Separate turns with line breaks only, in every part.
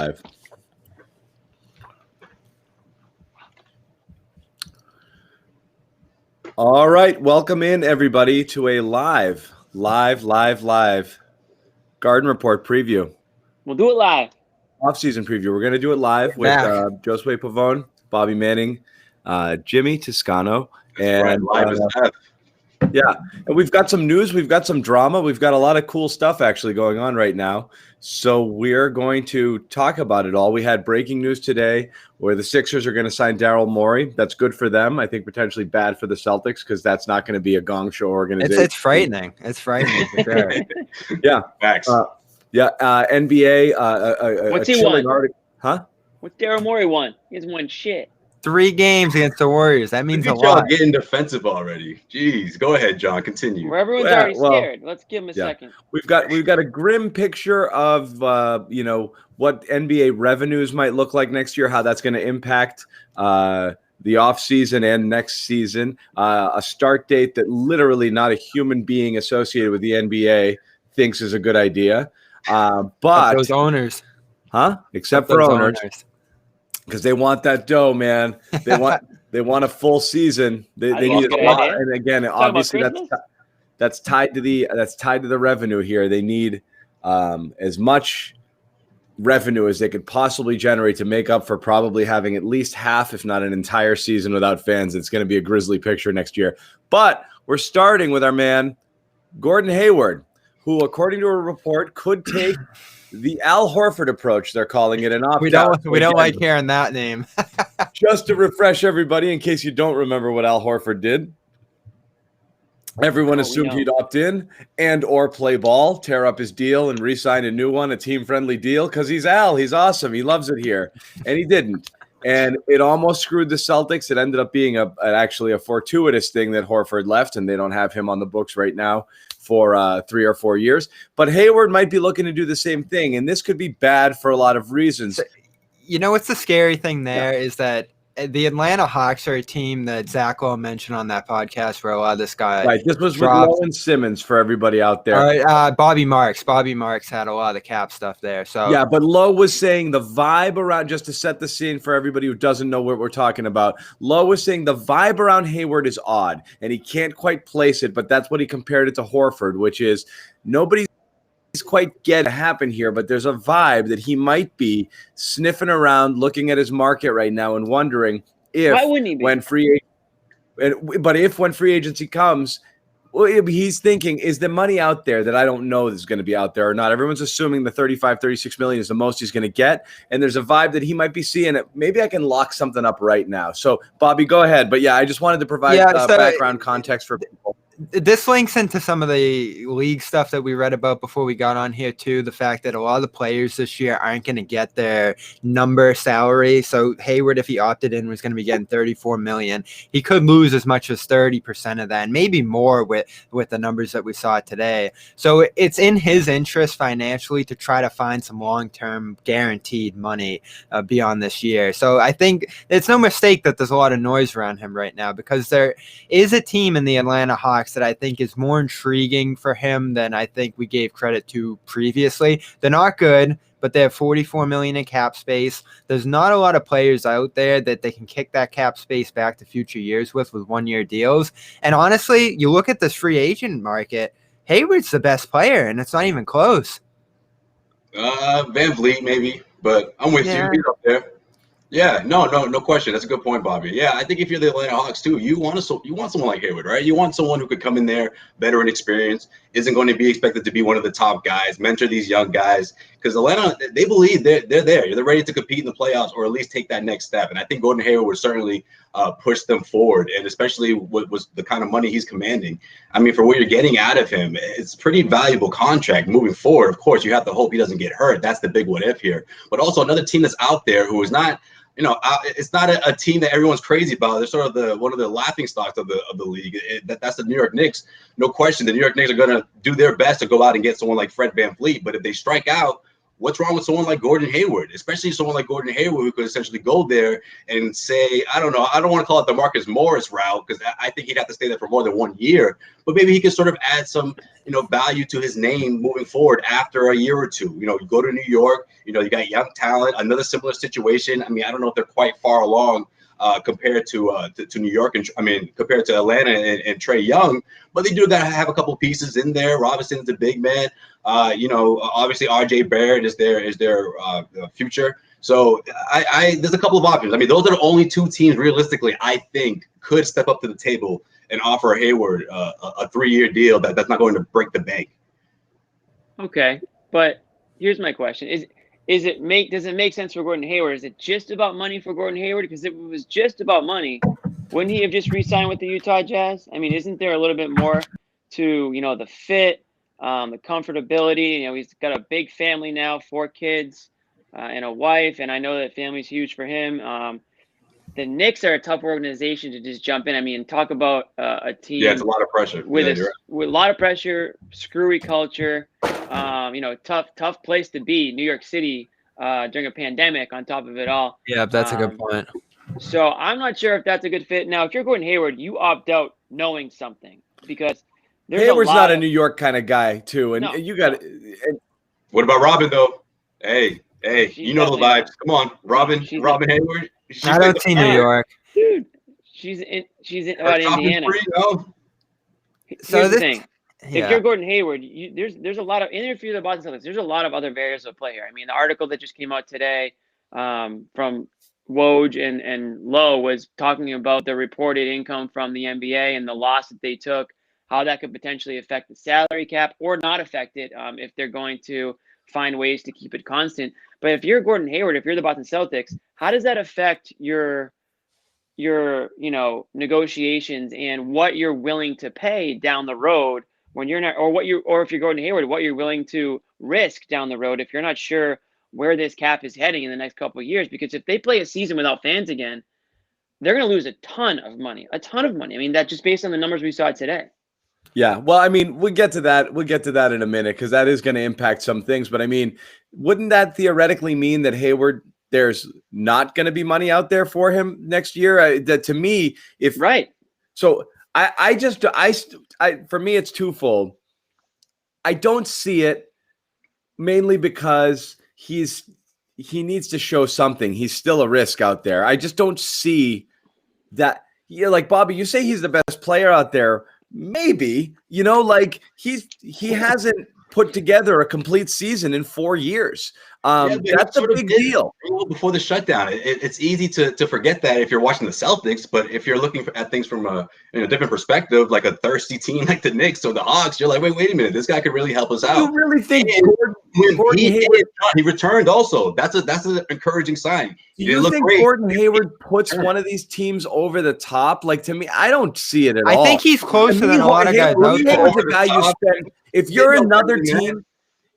Live. All right, welcome in everybody to a live Garden Report preview.
We'll do it live.
Off-season preview. We're going to do it live with Josue Pavone, Bobby Manning, Jimmy Toscano, and
live as F.
Yeah, and we've got some news, we've got some drama, we've got a lot of cool stuff actually going on right now. So we're going to talk about it all. We had breaking news today where the Sixers are going to sign Daryl Morey. That's good for them. I think potentially bad for the Celtics because that's not going to be a gong show organization.
It's frightening. It's frightening for sure.
Yeah.
Facts.
NBA.
What's he won?
Huh?
What's Daryl Morey won? He hasn't won shit.
3 games against the Warriors. That means a
Look at y'all
lot.
getting defensive already. Jeez, go ahead, John. Continue.
Where everyone's already scared. Let's give him a second.
We've got a grim picture of what NBA revenues might look like next year, how that's going to impact the offseason and next season. A start date that literally not a human being associated with the NBA thinks is a good idea. But
those owners,
except for owners. Because they want that dough, man. They want a full season. They need a lot. And again, obviously that's tied to the revenue here. They need as much revenue as they could possibly generate to make up for probably having at least half, if not an entire season without fans. It's going to be a grisly picture next year. But we're starting with our man Gordon Hayward, who, according to a report, could take the Al Horford approach. They're calling it an opt-out.
We don't like hearing that name.
Just to refresh everybody, in case you don't remember what Al Horford did, everyone assumed he'd opt in and or play ball, tear up his deal, and re-sign a new one, a team-friendly deal, because he's Al. He's awesome. He loves it here. And he didn't. And it almost screwed the Celtics. It ended up being actually a fortuitous thing that Horford left, and they don't have him on the books right now for 3 or 4 years. But Hayward might be looking to do the same thing, and this could be bad for a lot of reasons.
You know what's the scary thing there is that the Atlanta Hawks are a team that Zach Lowe mentioned on that podcast where a lot of this guy.
Right, this was with Lowe and Simmons for everybody out there.
All right, Bobby Marks. Bobby Marks had a lot of the cap stuff there. So
yeah, but Lowe was saying the vibe around, just to set the scene for everybody who doesn't know what we're talking about. Lowe was saying the vibe around Hayward is odd, and he can't quite place it, but that's what he compared it to Horford, which is nobody's quite get to happen here, but there's a vibe that he might be sniffing around, looking at his market right now, and wondering if when free agency comes, he's thinking, is the money out there that I don't know is going to be out there or not? Everyone's assuming the 36 million is the most he's going to get, and there's a vibe that he might be seeing it. Maybe I can lock something up right now. So, Bobby, go ahead. But yeah, I just wanted to provide background context for people.
This links into some of the league stuff that we read about before we got on here too. The fact that a lot of the players this year aren't going to get their number salary. So Hayward, if he opted in, was going to be getting $34 million. He could lose as much as 30% of that, and maybe more with the numbers that we saw today. So it's in his interest financially to try to find some long-term guaranteed money beyond this year. So I think it's no mistake that there's a lot of noise around him right now, because there is a team in the Atlanta Hawks that I think is more intriguing for him than I think we gave credit to previously. They're not good, but they have $44 million in cap space. There's not a lot of players out there that they can kick that cap space back to future years with 1-year deals. And honestly, you look at this free agent market, Hayward's the best player, and it's not even close.
Van Vliet maybe, but I'm with you. He's up there. Yeah, no question. That's a good point, Bobby. Yeah, I think if you're the Atlanta Hawks too, you want someone like Hayward, right? You want someone who could come in there, veteran experience, isn't going to be expected to be one of the top guys, mentor these young guys, because Atlanta, they believe they're there. They're ready to compete in the playoffs or at least take that next step. And I think Gordon Hayward would certainly push them forward, and especially what was the kind of money he's commanding. I mean, for what you're getting out of him, it's a pretty valuable contract moving forward. Of course, you have to hope he doesn't get hurt. That's the big what if here. But also another team that's out there who is not, it's not a team that everyone's crazy about. They're sort of one of the laughing stocks of the league. That's the New York Knicks. No question. The New York Knicks are going to do their best to go out and get someone like Fred VanVleet. But if they strike out what's wrong with someone like Gordon Hayward, especially someone like Gordon Hayward who could essentially go there and say, I don't know, I don't want to call it the Marcus Morris route because I think he'd have to stay there for more than 1 year, but maybe he could sort of add some, value to his name moving forward after a year or two. You go to New York, you got young talent, another similar situation. I mean, I don't know if they're quite far along compared to New York and compared to Atlanta and Trae Young, but they do got to have a couple pieces in there. Robinson's a big man. Obviously RJ Barrett is their future. So there's a couple of options. I mean, those are the only two teams realistically I think could step up to the table and offer Hayward a 3-year deal that's not going to break the bank.
Okay, but here's my question: does it make sense for Gordon Hayward? Is it just about money for Gordon Hayward? Because if it was just about money, wouldn't he have just re-signed with the Utah Jazz? I mean, isn't there a little bit more to the fit, the comfortability? He's got a big family now, 4 kids and a wife, and I know that family's huge for him. The Knicks are a tough organization to just jump in. I mean, talk about a team.
Yeah, it's a lot of pressure.
With a lot of pressure, screwy culture. Tough place to be, New York City, during a pandemic. On top of it all.
Yeah, that's a good point.
So I'm not sure if that's a good fit. Now, if you're Gordon Hayward, you opt out knowing something because
Hayward's not a New York kind of guy, too, and you got.
What about Robin though? Hey, you know the vibes. Come on, Robin Hayward.
I don't see New York.
Dude, she's in Indiana.
So
the thing. Yeah. If you're Gordon Hayward, there's a lot of, and if you're the Boston Celtics, there's a lot of other variables at play here. I mean, the article that just came out today from Woj and Lowe was talking about the reported income from the NBA and the loss that they took, how that could potentially affect the salary cap or not affect it if they're going to find ways to keep it constant. But if you're Gordon Hayward, if you're the Boston Celtics, how does that affect your negotiations and what you're willing to pay down the road when you're not, or if you're Gordon Hayward, what you're willing to risk down the road if you're not sure where this cap is heading in the next couple of years? Because if they play a season without fans again, they're going to lose a ton of money. I mean, that just based on the numbers we saw today.
Yeah, well, I mean, we'll get to that in a minute because that is going to impact some things. But I mean, wouldn't that theoretically mean that Hayward, there's not going to be money out there for him next year? That to me,
right.
So for me, it's twofold. I don't see it mainly because he needs to show something. He's still a risk out there. I just don't see that. Yeah, like Bobby, you say he's the best player out there. Maybe, he hasn't put together a complete season in 4 years. That's a big deal.
Before the shutdown, it's easy to forget that if you're watching the Celtics, but if you're looking at things from a different perspective, like a thirsty team like the Knicks or the Hawks, you're like, wait a minute, this guy could really help us out.
You really think
he returned also? That's an encouraging sign.
Do you think Gordon Hayward puts one of these teams over the top? Like, to me, I don't see it at all.
I think he's closer than a lot of guys.
Hayward's a guy you spend. If you're another team,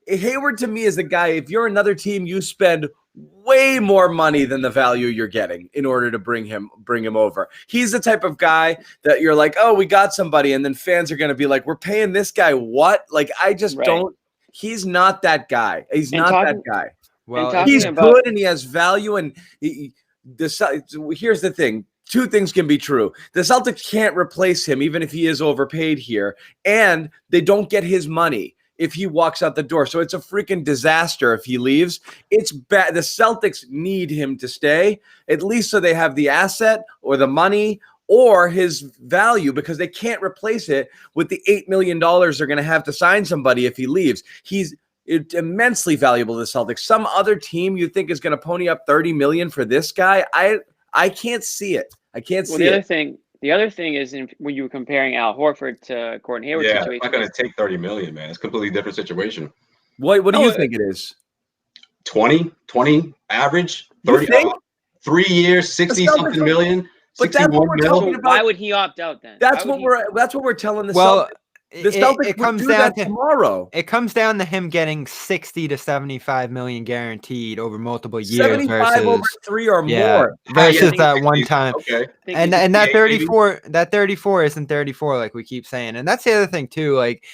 Hayward to me is the guy. If you're another team, you spend way more money than the value you're getting in order to bring him over. He's the type of guy that you're like, oh, we got somebody, and then fans are going to be like, we're paying this guy what? Like, I just don't. He's not that guy. He's not that guy. Well, he's good and he has value. And here's the thing. 2 things can be true. The Celtics can't replace him, even if he is overpaid here, and they don't get his money if he walks out the door. So it's a freaking disaster if he leaves. It's bad. The Celtics need him to stay, at least so they have the asset or the money or his value, because they can't replace it with the $8 million they're going to have to sign somebody if he leaves. He's immensely valuable to the Celtics. Some other team you think is going to pony up $30 million for this guy? I can't see it. I can't see it.
The other thing is when you were comparing Al Horford to Gordon Hayward situation.
Yeah, it's not going to take $30 million, man. It's a completely different situation.
What do you think it is?
20 average, 30, 3 years, 60-something million.
But that's what we're talking about.
Why would he opt out then?
That's what we're telling the Celtics. The Celtics would do that tomorrow.
It comes down to him getting 60 to 75 million guaranteed over multiple years.
75 over 3 or more.
Versus that one time.
Okay.
And that 34 isn't 34 like we keep saying. And that's the other thing too. Like,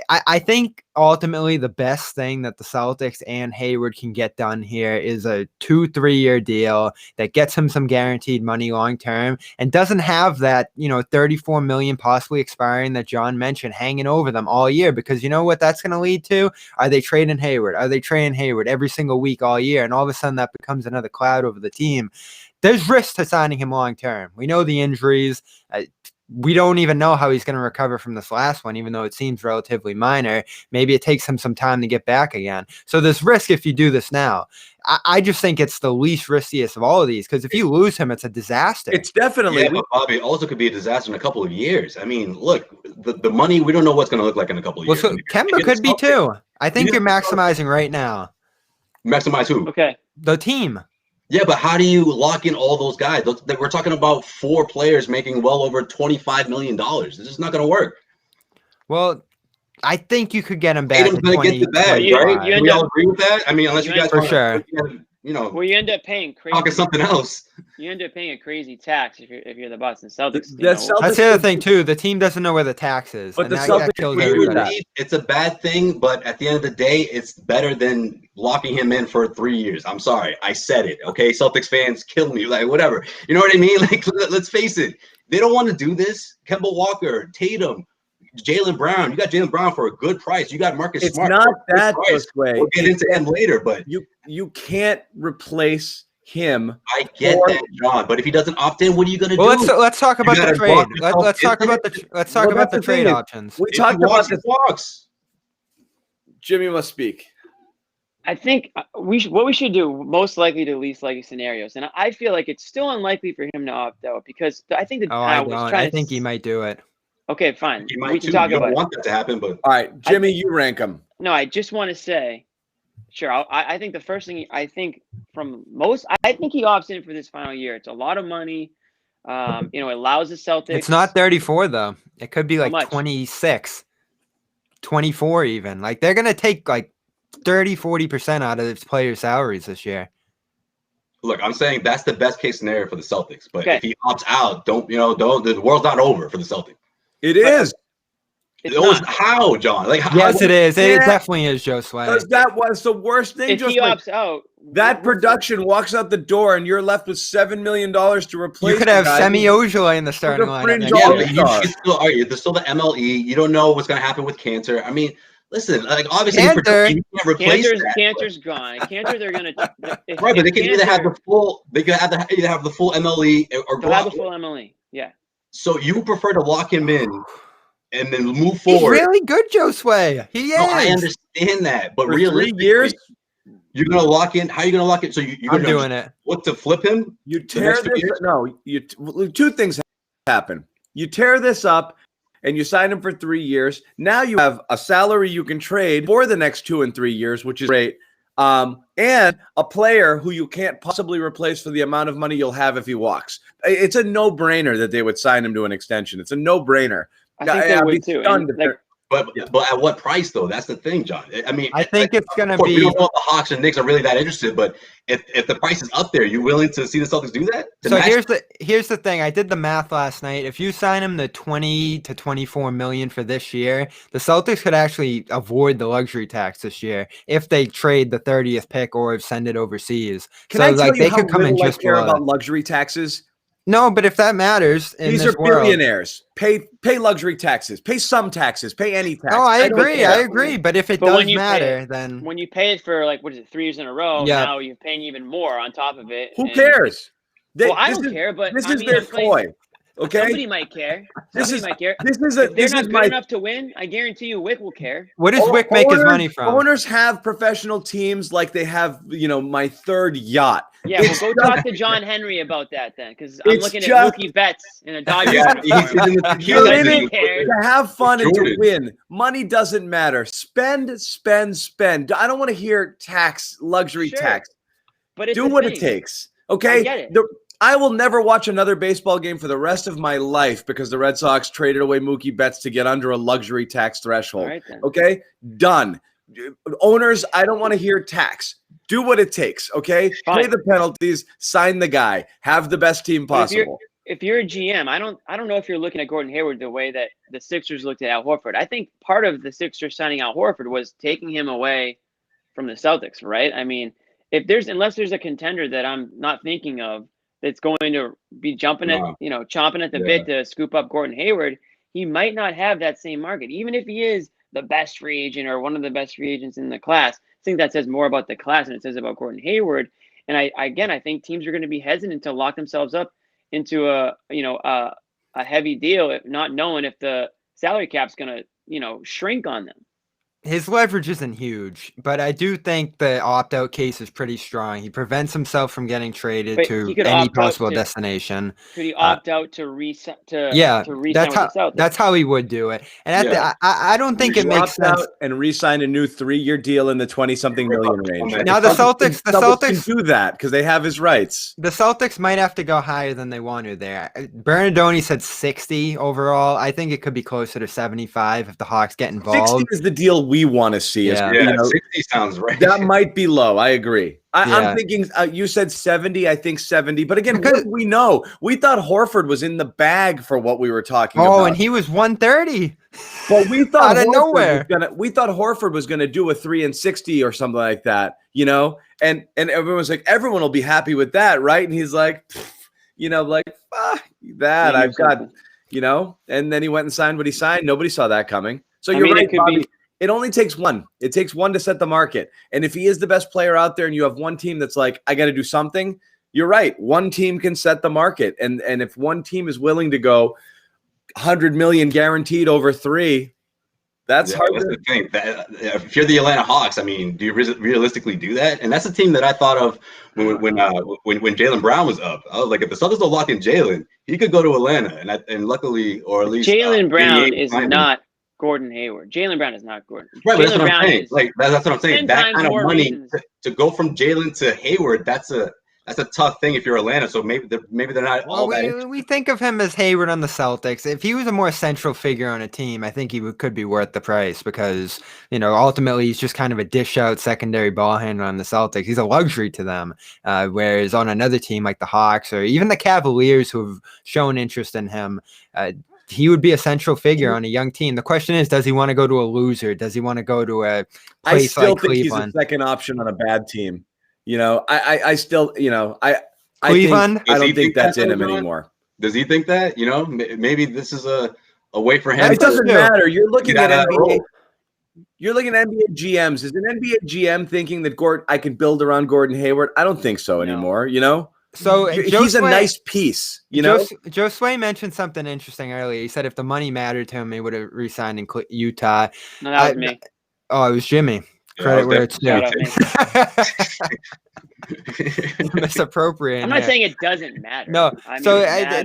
I think ultimately the best thing that the Celtics and Hayward can get done here is a 2-3 year deal that gets him some guaranteed money long term and doesn't have that, $34 million possibly expiring that John mentioned hanging over them all year, because you know what that's going to lead to? Are they trading Hayward? Are they trading Hayward every single week all year? And all of a sudden that becomes another cloud over the team. There's risk to signing him long term. We know the injuries. We don't even know how he's going to recover from this last one, even though it seems relatively minor. Maybe it takes him some time to get back again. So there's risk if you do this now. I just think it's the least riskiest of all of these, because if you lose him, it's a disaster.
It's definitely.
Yeah, but Bobby, it also could be a disaster in a couple of years. I mean, look, the money, we don't know what's going to look like in a couple of years.
So Kemba could be too. I think you're maximizing right now.
Maximize who?
Okay.
The team.
Yeah, but how do you lock in all those guys? We're talking about 4 players making well over $25 million. This is not going to work.
Well, I think you could get him back.
Tatum's going to get the bag, right? We all agree with that? I mean, unless you guys
for sure.
Well, you end up paying crazy.
Talking something else.
You end up paying a crazy tax if you're the Boston Celtics.
That's the other thing too. The team doesn't know where the tax is,
but
and
the Celtics
kills everybody.
It's a bad thing, but at the end of the day, it's better than locking him in for 3 years. I'm sorry, I said it. Okay, Celtics fans kill me, like whatever. You know what I mean? Like, let's face it, they don't want to do this. Kemba Walker, Tatum, Jaylen Brown. You got Jaylen Brown for a good price. You got Marcus Smart.
It's not that this way.
We'll get into him later, but
you can't replace him.
I get that, John. But if he doesn't opt in, what are you going to do?
Let's talk about the trade. Let's talk about the trade options.
We talked about the walks. Jimmy must speak.
I think what we should do, most likely to least likely scenarios, and I feel like it's still unlikely for him to opt out, because I think
I think he might do it.
Okay, fine.
You might
we can talk
about it.
Don't
want that to happen, but
all right, Jimmy, you rank them.
No, I just want to say, sure. I think the first thing I think he opts in for this final year. It's a lot of money. It allows the Celtics.
It's not 34 though. It could be like
much?
26, 24 even. Like they're gonna take like 30-40% out of its players' salaries this year.
Look, I'm saying that's the best case scenario for the Celtics. But if he opts out, the world's not over for the Celtics.
It is.
How, John?
Yes, it is. It definitely is, Joe Sway.
Because that was the worst thing.
If he opts out,
that production walks out the door, and you're left with $7 million to replace.
You could have Semi Ojeleye in the starting lineup.
There's still the MLE. You don't know what's going to happen with Cantor. I mean, listen, obviously,
you can't
replace
Cantor's gone. Cantor, they're going to
right, but they can either have the full. They can either have the full MLE or
they'll have the full MLE. Yeah.
So you prefer to lock him in and then move forward.
He's really good, Joe Sway. He is.
No, I understand that, but
for 3 years,
you're gonna lock in. How are you gonna lock in? So you're
doing it.
Look to flip him.
You tear this. No, two things happen. You tear this up, and you sign him for 3 years. Now you have a salary you can trade for the next 2 and 3 years, which is great. And a player who you can't possibly replace for the amount of money you'll have if he walks. It's a no-brainer that they would sign him to an extension. It's a no-brainer.
I think they would too.
But at what price, though? That's the thing, John. I mean,
I think it's going to be.
We don't know if the Hawks and Knicks are really that interested, but if the price is up there, you willing to see the Celtics do that?
So here's the thing. I did the math last night. If you sign him the 20 to 24 million for this year, the Celtics could actually avoid the luxury tax this year if they trade the 30th pick or send it overseas.
Can I tell you how little I care about luxury taxes?
No, but if that matters,
these are billionaires. Pay luxury taxes. Pay some taxes. Pay any tax.
No, I agree. But if it does matter, then
when you pay it for 3 years in a row, now you're paying even more on top of it.
Who cares?
I don't care, but
this is their ploy. Okay,
somebody might care. Might care.
If
they're not good enough to win, I guarantee you, Wick will care.
What does Wick make his money from?
Owners have professional teams like they have, my third yacht.
Yeah, well, go talk to John Henry about that then, because I'm looking at Mookie Betts in a Dodgers uniform.
You're in it to have fun and to win. Money doesn't matter. Spend. I don't want to hear luxury tax.
But
do what it takes. Okay.
I get it.
I will never watch another baseball game for the rest of my life because the Red Sox traded away Mookie Betts to get under a luxury tax threshold.
Right,
okay? Done. Owners, I don't want to hear tax. Do what it takes, okay? Pay the penalties, sign the guy, have the best team possible.
if you're a GM, I don't know if you're looking at Gordon Hayward the way that the Sixers looked at Al Horford. I think part of the Sixers signing Al Horford was taking him away from the Celtics, right? I mean, unless there's a contender that I'm not thinking of that's going to be chomping at the bit to scoop up Gordon Hayward, he might not have that same market, even if he is the best free agent or one of the best free agents in the class. I think that says more about the class than it says about Gordon Hayward. And I think teams are going to be hesitant to lock themselves up into a heavy deal, not knowing if the salary cap's going to shrink on them.
His leverage isn't huge, but I do think the opt-out case is pretty strong. He prevents himself from getting traded to any possible destination.
Could he opt out to resign?
That's how he would do it. And I don't think it makes sense.
Out and re-sign a new 3-year deal in the 20-something million range.
Now the Celtics
can do that because they have his rights.
The Celtics might have to go higher than they want to there. Bernardoni said 60 overall. I think it could be closer to 75 if the Hawks get involved.
60 is the deal we want to see.
60 sounds right.
That might be low. I agree. I'm thinking you said 70. I think 70. But again, what do we know? We thought Horford was in the bag for what we were talking about.
Oh, and he was 130.
But we thought
out of nowhere.
We thought Horford was going to do a 3 and 60 or something like that, And everyone was like, everyone will be happy with that, right? And he's like, that I've got, And then he went and signed what he signed. Nobody saw that coming. So you're right, Bobby. It only takes one. It takes one to set the market. And if he is the best player out there and you have one team that's like, I got to do something, you're right. One team can set the market. And if one team is willing to go 100 million guaranteed over 3, that's hard.
That's the thing. If you're the Atlanta Hawks, I mean, do you realistically do that? And that's the team that I thought of when Jaylen Brown was up. I was like, if the Celtics don't lock in Jaylen, he could go to Atlanta. And luckily, or at least
Jaylen Brown is not Gordon Hayward. Jaylen Brown is not Gordon.
Right, that's what I'm saying. That's what I'm saying. That kind of money to go from Jaylen to Hayward, that's a tough thing if you're Atlanta. So maybe they're not all that.
We think of him as Hayward on the Celtics. If he was a more central figure on a team, I think he could be worth the price because ultimately he's just kind of a dish out secondary ball handler on the Celtics. He's a luxury to them. Whereas on another team like the Hawks or even the Cavaliers who have shown interest in him, he would be a central figure on a young team. The question is, does he want to go to a loser? Does he want to go to a place like Cleveland? I still think he's a
second option on a bad team. I still,
Cleveland.
I don't think that's in him anymore.
Does he think that? Maybe this is a way for him.
It doesn't matter. You're looking at NBA. You're looking at NBA GMs. Is an NBA GM thinking that I can build around Gordon Hayward? I don't think so anymore.
So
he's a nice piece,
Joe Sway mentioned something interesting earlier. He said if the money mattered to him, he would have re-signed in Utah.
No, that was me.
Oh, it was Jimmy. Credit where it's due. Misappropriating.
I'm not saying it doesn't matter.
No.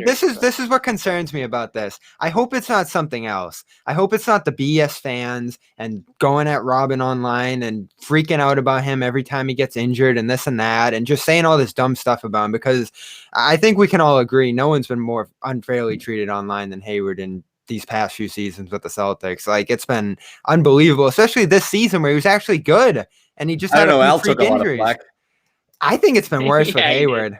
This is what concerns me about this. I hope it's not something else. I hope it's not the BS fans and going at Robin online and freaking out about him every time he gets injured and this and that and just saying all this dumb stuff about him because I think we can all agree no one's been more unfairly treated online than Hayward in these past few seasons with the Celtics. Like it's been unbelievable, especially this season where he was actually good and he just had a few freak injuries. I think it's been worse for Hayward.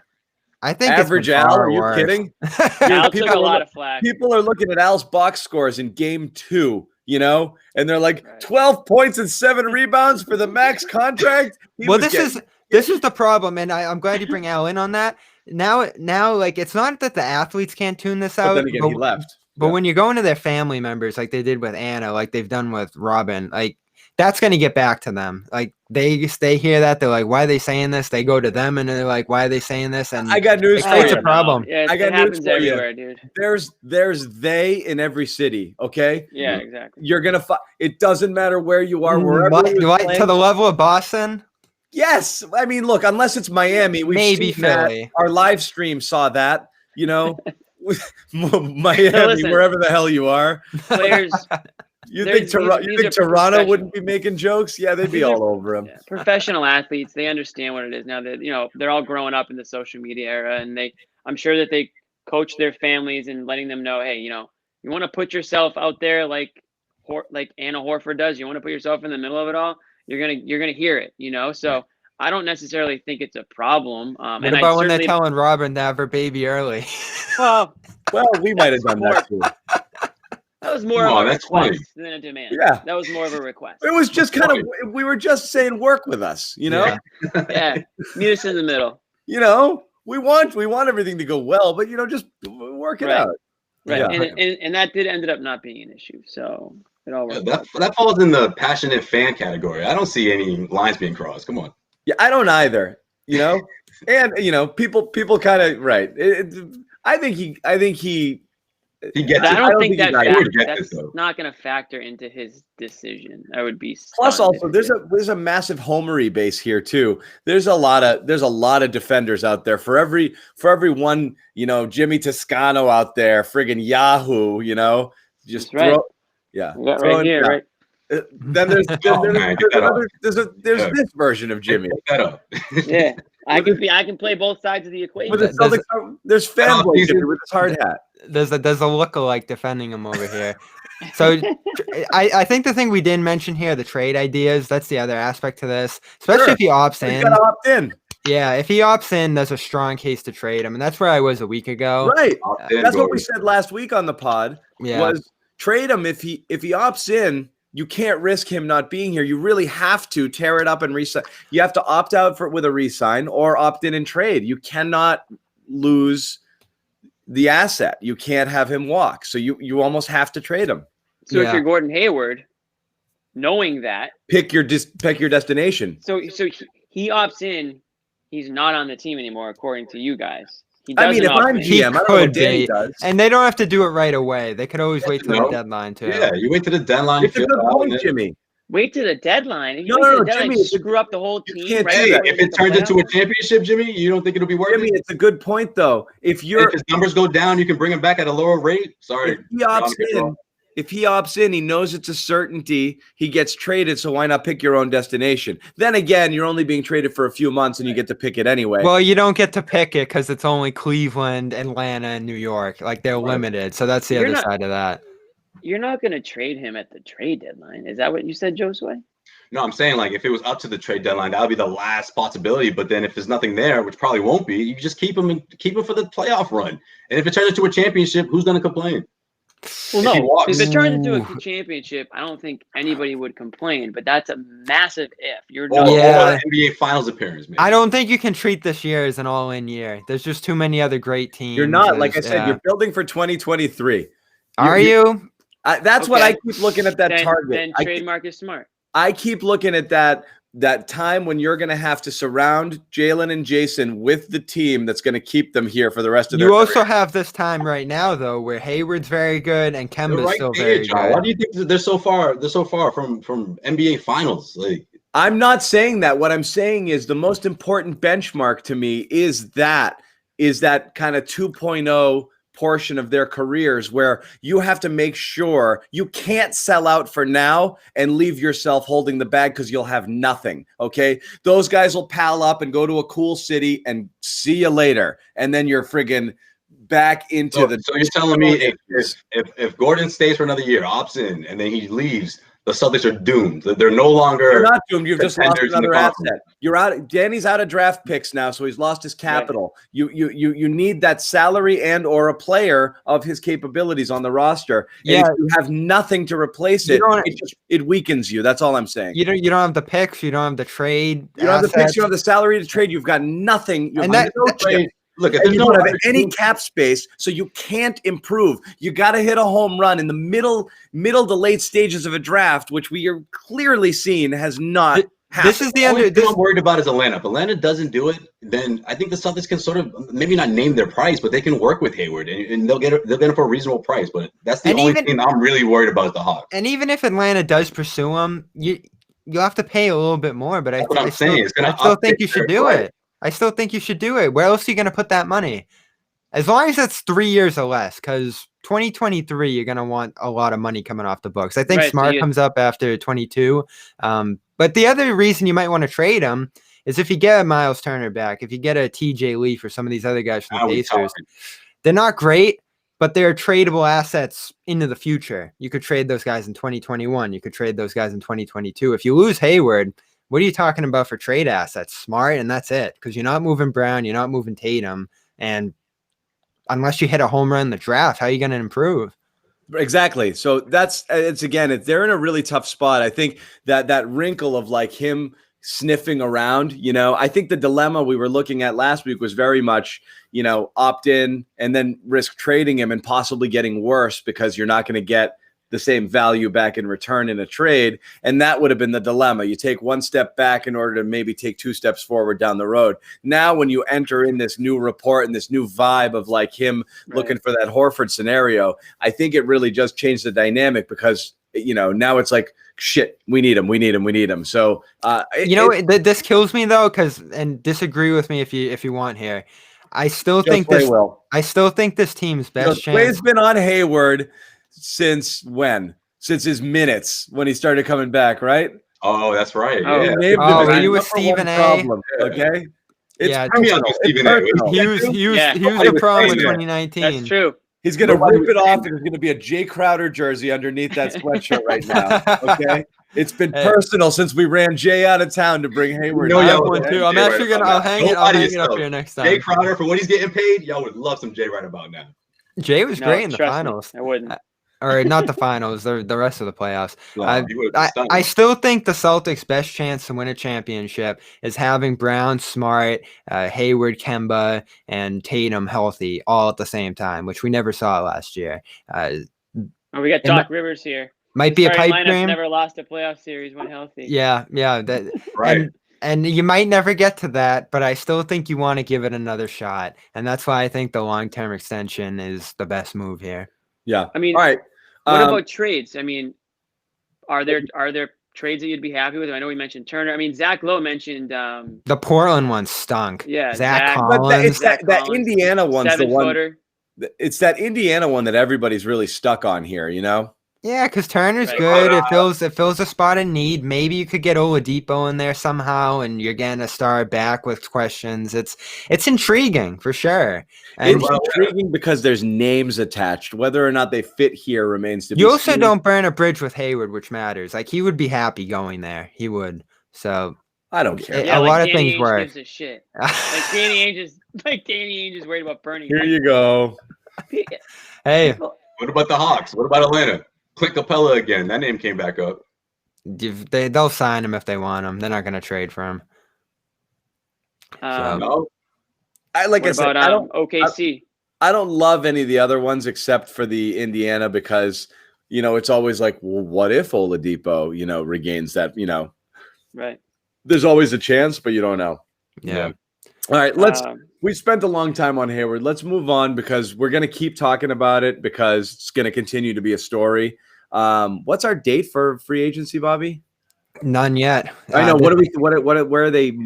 I think
average Al. Are you kidding?
Al took a lot of flack.
People are looking at Al's box scores in game 2, and they're like 12 points and 7 rebounds for the max contract.
This is the problem, and I'm glad you bring Al in on that. Now, like it's not that the athletes can't tune this out.
But then again, he left.
But when you go into their family members, like they did with Anna, like they've done with Robin, like that's going to get back to them. Like they hear that, they're like, why are they saying this? They go to them and they're like, why are they saying this? And
I got news for you.
It's a problem.
Yeah, it happens everywhere, dude.
There's they in every city. Okay.
Yeah, exactly.
You're going to it doesn't matter where you are, wherever
to the level of Boston.
Yes. I mean, look, unless it's Miami,
maybe Philly.
Our live stream saw that, Miami, wherever the hell you are.
Players.
You think Toronto wouldn't be making jokes? Yeah, they'd be all over him.
Yeah, professional athletes, they understand what it is now that they're all growing up in the social media era, and I'm sure that they coach their families and letting them know, hey, you want to put yourself out there like Anna Horford does. You want to put yourself in the middle of it all. You're gonna hear it, So I don't necessarily think it's a problem.
What about when they're telling Robin to have her baby early?
Well,
we might have done that too.
That was more of a request than a demand.
Yeah.
That was more of a request.
It was just kind of, we were just saying work with us, you know?
Yeah. Meet us in the middle.
You know, we want everything to go well, but, you know, just work it out.
Right.
Yeah.
And that did end up not being an issue. So it all worked out.
That falls in the passionate fan category. I don't see any lines being crossed. Come on.
Yeah, I don't either, you know? And, you know, people kind of, right. I think he
gets
I don't think
that's
not going to factor into his decision. I would be
plus also there's a massive homery base here too. There's a lot of defenders out there for every one, you know, Jimmy Toscano out there, friggin' Yahoo, you know, just throw
right here, right.
Then there's this version of Jimmy.
Yeah. I can play both sides of the equation.
But there's fanboy Jimmy with his hard hat.
There's a lookalike defending him over here. So I think the thing we didn't mention here, the trade ideas, that's the other aspect to this, especially if he opts in.
He's got to opt in.
Yeah, if he opts in, there's a strong case to trade him, and that's where I was a week ago.
Right, that's what we said last week on the pod.
Yeah.
Was trade him if he opts in. You can't risk him not being here. You really have to tear it up and resign. You have to opt out with a resign or opt in and trade. You cannot lose the asset. You can't have him walk. So you almost have to trade him.
So if you're Gordon Hayward, knowing that,
pick your destination.
So he opts in. He's not on the team anymore, according to you guys.
I mean, if I'm GM, I don't know what Danny does.
And they don't have to do it right away. They could always wait till the deadline too.
Yeah, you wait to the deadline.
It's a good point, Jimmy.
Wait to the deadline. No, Jimmy, screw up the whole team.
If it turns into a championship, Jimmy, you don't think it'll be worth it?
Jimmy, it's a good point though. If his
numbers go down, you can bring him back at a lower rate. Sorry.
If he opts in, he knows it's a certainty. He gets traded, so why not pick your own destination? Then again, you're only being traded for a few months, and you get to pick it anyway.
Well, you don't get to pick it because it's only Cleveland, Atlanta, and New York. Like, they're limited, so that's the other side of that.
You're not going to trade him at the trade deadline. Is that what you said, Josue?
No, I'm saying, like, if it was up to the trade deadline, that would be the last possibility. But then if there's nothing there, which probably won't be, you just keep him for the playoff run. And if it turns into a championship, who's going to complain?
Well, no. If it turns into a championship, I don't think anybody would complain. But that's a massive if. You're not
NBA Finals appearance. Maybe.
I don't think you can treat this year as an all-in year. There's just too many other great teams.
You're not. Like I said, you're building for 2023.
Are you?
That's what I keep looking at that target.
Then trademark is smart.
I keep looking at that time when you're going to have to surround Jalen and Jason with the team that's going to keep them here for the rest of their career.
You also have this time right now, though, where Hayward's very good and Kemba's still very good.
Why do you think they're so far from NBA Finals? Like,
I'm not saying that. What I'm saying is the most important benchmark to me is that kind of 2.0 portion of their careers where you have to make sure you can't sell out for now and leave yourself holding the bag because you'll have nothing. Okay. Those guys will pal up and go to a cool city and see you later. And then you're friggin' back into the.
So you're telling me if Gordon stays for another year, opts in, and then he leaves, the Celtics are doomed. They're no longer.
You're not doomed. You've just lost another asset. You're out. Danny's out of draft picks now, so he's lost his capital. Right. You need that salary and or a player of his capabilities on the roster. And if you have nothing to replace it, it weakens you. That's all I'm saying.
You don't have the picks. You don't have the trade.
You don't have the picks. You don't have the salary to trade. You've got nothing. You have no trade.
Look,
if you don't have any cap space, so you can't improve. You got to hit a home run in the middle to late stages of a draft, which we are clearly seeing has not happened.
This is the only thing I'm worried about is Atlanta. If Atlanta doesn't do it, then I think the Celtics can sort of maybe not name their price, but they can work with Hayward and they'll get it for a reasonable price. But that's the only thing I'm really worried about is the Hawks.
And even if Atlanta does pursue him, you'll have to pay a little bit more. But I still think you should do it. I still think you should do it. Where else are you going to put that money? As long as it's 3 years or less, because 2023, you're going to want a lot of money coming off the books. I think Smart comes up after 22. But the other reason you might want to trade him is if you get a Miles Turner back, if you get a TJ Leaf or some of these other guys from the Pacers, they're not great, but they're tradable assets into the future. You could trade those guys in 2021. You could trade those guys in 2022. If you lose Hayward, what are you talking about for trade assets? Smart, and that's it. Because you're not moving Brown, you're not moving Tatum, and unless you hit a home run in the draft, how are you going to improve?
Exactly. So they're in a really tough spot. I think that wrinkle of like him sniffing around, I think the dilemma we were looking at last week was very much, opt in and then risk trading him and possibly getting worse because you're not going to get the same value back in return in a trade. And that would have been the dilemma. You take one step back in order to maybe take 2 steps forward down the road. Now, when you enter in this new report and this new vibe of like him looking for that Horford scenario, I think it really just changed the dynamic because, now it's like, shit, we need him. So,
this kills me though, and disagree with me if you want here. I still think this team's best chance.
Clay's been on Hayward since when? Since his minutes when he started coming back, right?
Oh, that's right.
Were you with Stephen A?
Problem, okay.
He was the problem in 2019.
That's true.
He's gonna rip it off, and there's gonna be a Jay Crowder jersey underneath that sweatshirt right now. Okay. It's been personal since we ran Jay out of town to bring Hayward.
I'm actually gonna. I'll hang it up here next time.
Jay Crowder, for what he's getting paid, y'all would love some Jay right about now.
Jay was great in the finals.
I wouldn't.
Or not the finals, the rest of the playoffs.
No,
I still think the Celtics' best chance to win a championship is having Brown, Smart, Hayward, Kemba, and Tatum healthy all at the same time, which we never saw last year.
We got Doc Rivers here.
Might be a pipe dream.
Never lost a playoff series when healthy.
Yeah. That,
right.
And you might never get to that, but I still think you want to give it another shot. And that's why I think the long-term extension is the best move here.
Yeah.
I mean,
all right.
What about trades? I mean, are there trades that you'd be happy with? I know we mentioned Turner. I mean, Zach Lowe mentioned
the Portland one stunk.
Yeah,
Zach Collins.
It's that Indiana one's the one.
Footer.
It's that Indiana one that everybody's really stuck on here.
Yeah, because Turner's good. It fills a spot in need. Maybe you could get Oladipo in there somehow, and you're getting a star back with questions. It's intriguing for sure. And
it's intriguing because there's names attached. Whether or not they fit here remains to be seen.
You also don't burn a bridge with Hayward, which matters. Like, he would be happy going there. He would. So
I don't care.
Yeah,
a lot of
Danny
things work.
Gives a shit. Danny Ainge is worried about burning.
Here you go.
Hey,
what about the Hawks? What about Atlanta? Clint Capella again. That name came back up.
They'll sign him if they want him. They're not going to trade for him.
No.
I said, I don't
OKC.
I don't love any of the other ones except for the Indiana because it's always like, well, what if Oladipo regains that
Right.
There's always a chance, but you don't know.
Yeah.
All right, we spent a long time on Hayward. Let's move on because we're going to keep talking about it because it's going to continue to be a story. What's our date for free agency, Bobby?
None yet.
I know. Where are they?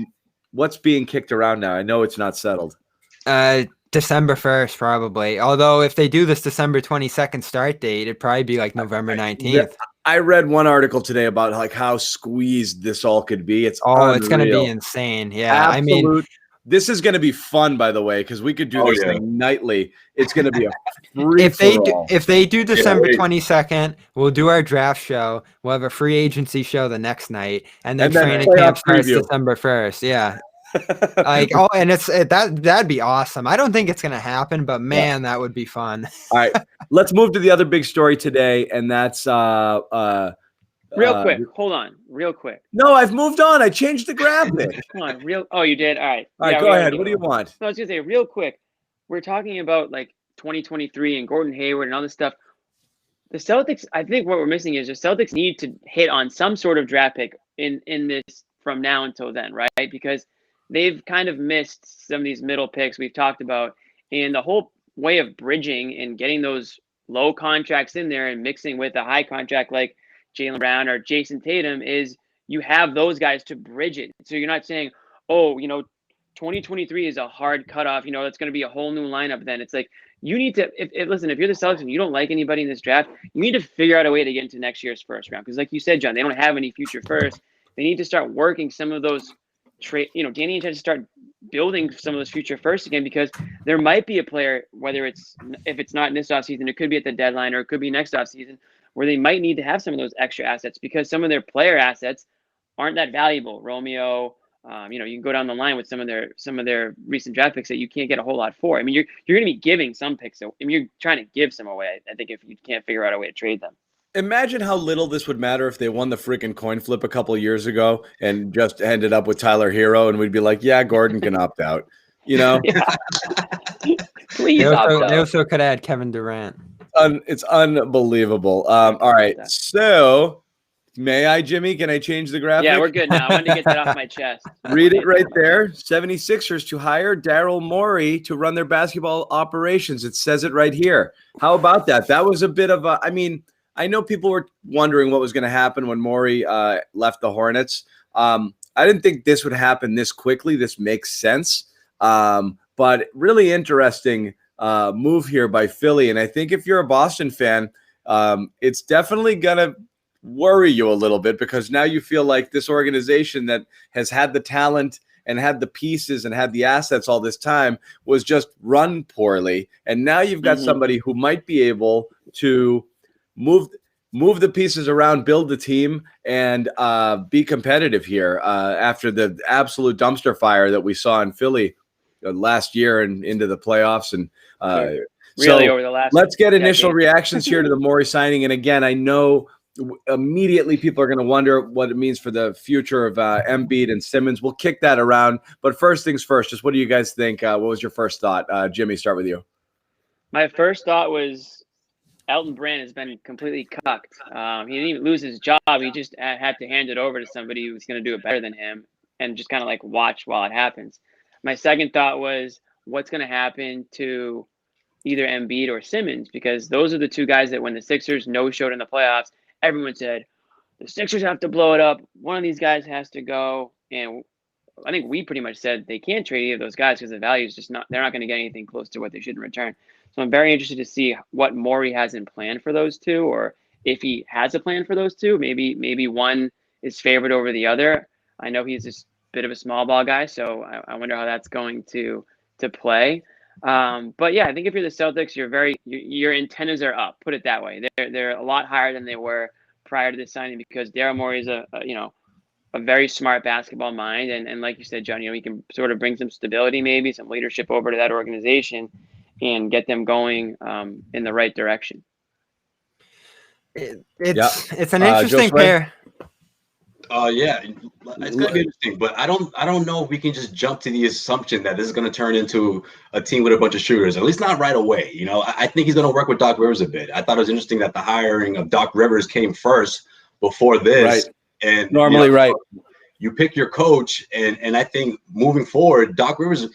What's being kicked around now? I know it's not settled.
December 1st, probably. Although if they do this December 22nd start date, it'd probably be like November 19th.
I read one article today about like how squeezed this all could be. It's going
to be insane. Yeah.
Absolute. This is going to be fun, by the way, because we could do this thing nightly. It's going to be a free
if they do December 22nd, we'll do our draft show. We'll have a free agency show the next night, and then training camp starts December 1st. Yeah, and that'd be awesome. I don't think it's going to happen, but man, that would be fun.
All right, let's move to the other big story today, and that's
Real quick. Hold on. Real quick.
No, I've moved on. I changed the graphic.
Come on. Oh, you did? All right.
All right, go ahead. What do you want?
No, I was going to say, real quick, we're talking about like 2023 and Gordon Hayward and all this stuff. The Celtics, I think what we're missing is the Celtics need to hit on some sort of draft pick in this from now until then, right? Because they've kind of missed some of these middle picks we've talked about. And the whole way of bridging and getting those low contracts in there and mixing with a high contract like Jaylen Brown or Jason Tatum is you have those guys to bridge it. So you're not saying, 2023 is a hard cutoff. It's going to be a whole new lineup. Then it's like you need to, if you're the Celtics and you don't like anybody in this draft, you need to figure out a way to get into next year's first round. Because like you said, John, they don't have any future first. They need to start working some of those Danny Ainge has to start building some of those future firsts again because there might be a player, if it's not in this offseason, it could be at the deadline or it could be next offseason, where they might need to have some of those extra assets because some of their player assets aren't that valuable. Romeo, You can go down the line with some of their recent draft picks that you can't get a whole lot for. I mean, you're going to be giving some picks. I mean, you're trying to give some away. I think if you can't figure out a way to trade them.
Imagine how little this would matter if they won the freaking coin flip a couple of years ago and just ended up with Tyler Hero, and we'd be like, yeah, Gordon can opt out.
Please
they
opt out.
also could add Kevin Durant.
It's unbelievable. All right, so may I, Jimmy? Can I change the graphic?
Yeah, we're good now. I wanted to get that off my chest.
Read it right there. 76ers to hire Daryl Morey to run their basketball operations. It says it right here. How about that? That was a bit of a – I mean, I know people were wondering what was going to happen when Morey left the Hornets. I didn't think this would happen this quickly. This makes sense. But really interesting move here by Philly. And I think if you're a Boston fan, it's definitely going to worry you a little bit, because now you feel like this organization that has had the talent and had the pieces and had the assets all this time was just run poorly. And now you've got somebody who might be able to move the pieces around, build the team, and be competitive here after the absolute dumpster fire that we saw in Philly last year and into the playoffs. And
really over the last
let's get initial
decade.
reactions here to the Morey signing. And again, I know immediately people are going to wonder what it means for the future of Embiid and Simmons. We'll kick that around. But first things first, just what do you guys think? What was your first thought? Jimmy, start with you.
My first thought was Elton Brand has been completely cucked. He didn't even lose his job. He just had to hand it over to somebody who was going to do it better than him and just kind of like watch while it happens. My second thought was what's going to happen to either Embiid or Simmons, because those are the two guys that when the Sixers no-showed in the playoffs, everyone said, the Sixers have to blow it up. One of these guys has to go. And I think we pretty much said they can't trade either of those guys because the value is just not – they're not going to get anything close to what they should in return. So I'm very interested to see what Morey has in plan for those two, or if he has a plan for those two. Maybe one is favored over the other. I know he's just a bit of a small ball guy, so I wonder how that's going to play. But yeah, I think if you're the Celtics, your antennas are up. Put it that way. They're a lot higher than they were prior to this signing, because Daryl Morey is a very smart basketball mind, and like you said, John, he can sort of bring some stability, maybe some leadership over to that organization, and get them going in the right direction.
It's an interesting pair.
Yeah, it's gonna be interesting, but I don't know if we can just jump to the assumption that this is gonna turn into a team with a bunch of shooters, at least not right away. I think he's gonna work with Doc Rivers a bit. I thought it was interesting that the hiring of Doc Rivers came first before this.
Right.
And
normally, right.
You pick your coach, and I think moving forward, Doc Rivers,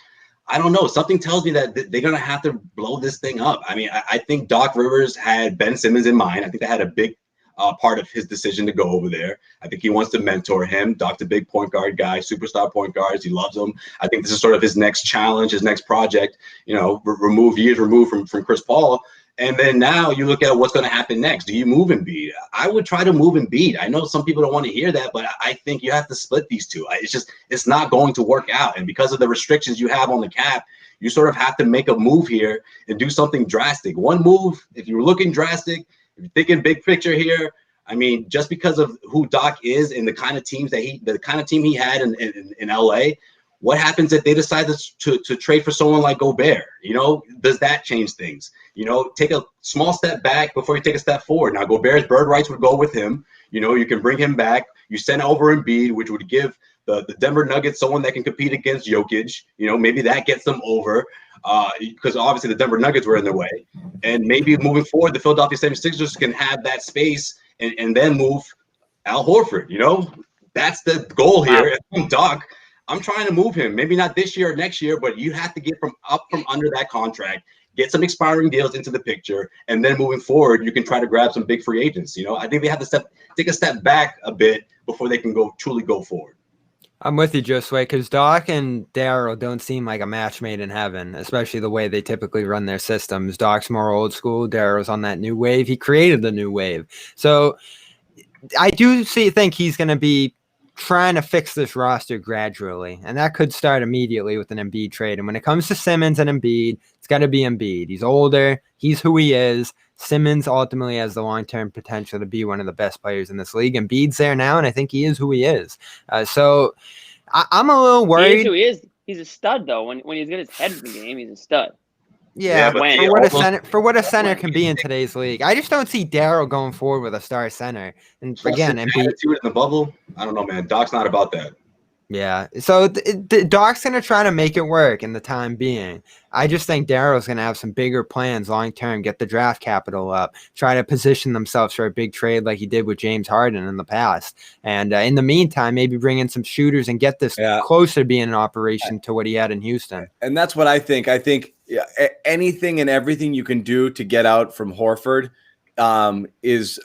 I don't know, something tells me that they're gonna have to blow this thing up. I mean, I think Doc Rivers had Ben Simmons in mind. I think that had a big part of his decision to go over there. I think he wants to mentor him. Doc's a big point guard guy, superstar point guards. He loves them. I think this is sort of his next challenge, his next project, years removed from Chris Paul. And then now you look at what's going to happen next. Do you move Embiid? I would try to move Embiid. I know some people don't want to hear that, but I think you have to split these two. It's not going to work out. And because of the restrictions you have on the cap, you sort of have to make a move here and do something drastic. One move, if you're looking drastic, if you're thinking big picture here, I mean, just because of who Doc is and the kind of team he had in LA, what happens if they decide to trade for someone like Gobert? Does that change things? Take a small step back before you take a step forward. Now, Gobert's bird rights would go with him. You can bring him back. You send over Embiid, which would give the Denver Nuggets someone that can compete against Jokic. Maybe that gets them over. Because obviously the Denver Nuggets were in their way. And maybe moving forward, the Philadelphia 76ers can have that space and then move Al Horford. That's the goal here. If I'm Doc, I'm trying to move him. Maybe not this year or next year, but you have to get from under that contract, get some expiring deals into the picture, and then moving forward, you can try to grab some big free agents. I think they have to take a step back a bit before they can truly go forward.
I'm with you, Josue, because Doc and Daryl don't seem like a match made in heaven, especially the way they typically run their systems. Doc's more old school. Daryl's on that new wave. He created the new wave. So I do think he's going to be trying to fix this roster gradually, and that could start immediately with an Embiid trade. And when it comes to Simmons and Embiid, it's got to be Embiid. He's older. He's who he is. Simmons ultimately has the long-term potential to be one of the best players in this league. Embiid's there now, and I think he is who he is. So I'm a little worried.
He is who he is. He's a stud, though. When he's got his head in the game, he's a stud.
Yeah,
but
for what a center can be in today's league, I just don't see Daryl going forward with a star center. And again, Embiid
attitude in the bubble. I don't know, man. Doc's not about that.
Yeah, so Doc's gonna try to make it work in the time being. I just think Daryl's gonna have some bigger plans long term, get the draft capital up, try to position themselves for a big trade like he did with James Harden in the past, and in the meantime, maybe bring in some shooters and get this closer to being an operation to what he had in Houston.
And that's what I think. I think anything and everything you can do to get out from Horford is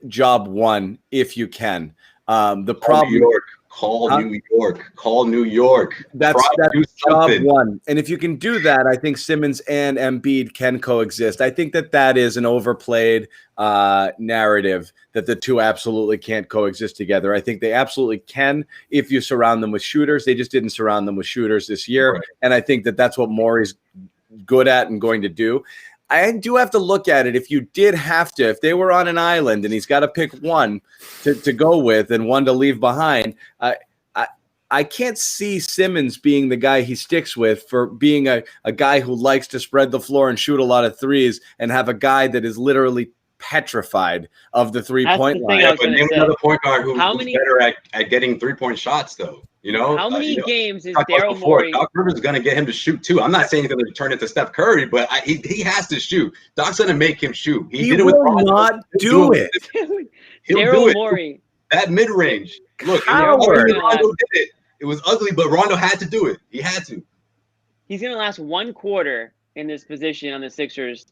job one if you can. The problem.
Call New York.
That's job one. And if you can do that, I think Simmons and Embiid can coexist. I think that is an overplayed narrative that the two absolutely can't coexist together. I think they absolutely can if you surround them with shooters. They just didn't surround them with shooters this year. Right. And I think that's what Morey's good at and going to do. I do have to look at it. If you did have to, if they were on an island and he's got to pick one to go with and one to leave behind, I can't see Simmons being the guy he sticks with for being a guy who likes to spread the floor and shoot a lot of threes and have a guy that is literally petrified of the three-point line.
Yeah, but name another point guard who's better at getting three-point shots, though. You know,
how many games is Daryl Morey?
Doc Rivers is going to get him to shoot too. I'm not saying he's going to turn into Steph Curry, but he has to shoot. Doc's going to make him shoot. He did it with
Rondo. Not do it.
Daryl Morey.
That mid range. Look,
Rondo
did it. It was ugly, but Rondo had to do it. He had to.
He's going to last one quarter in this position on the Sixers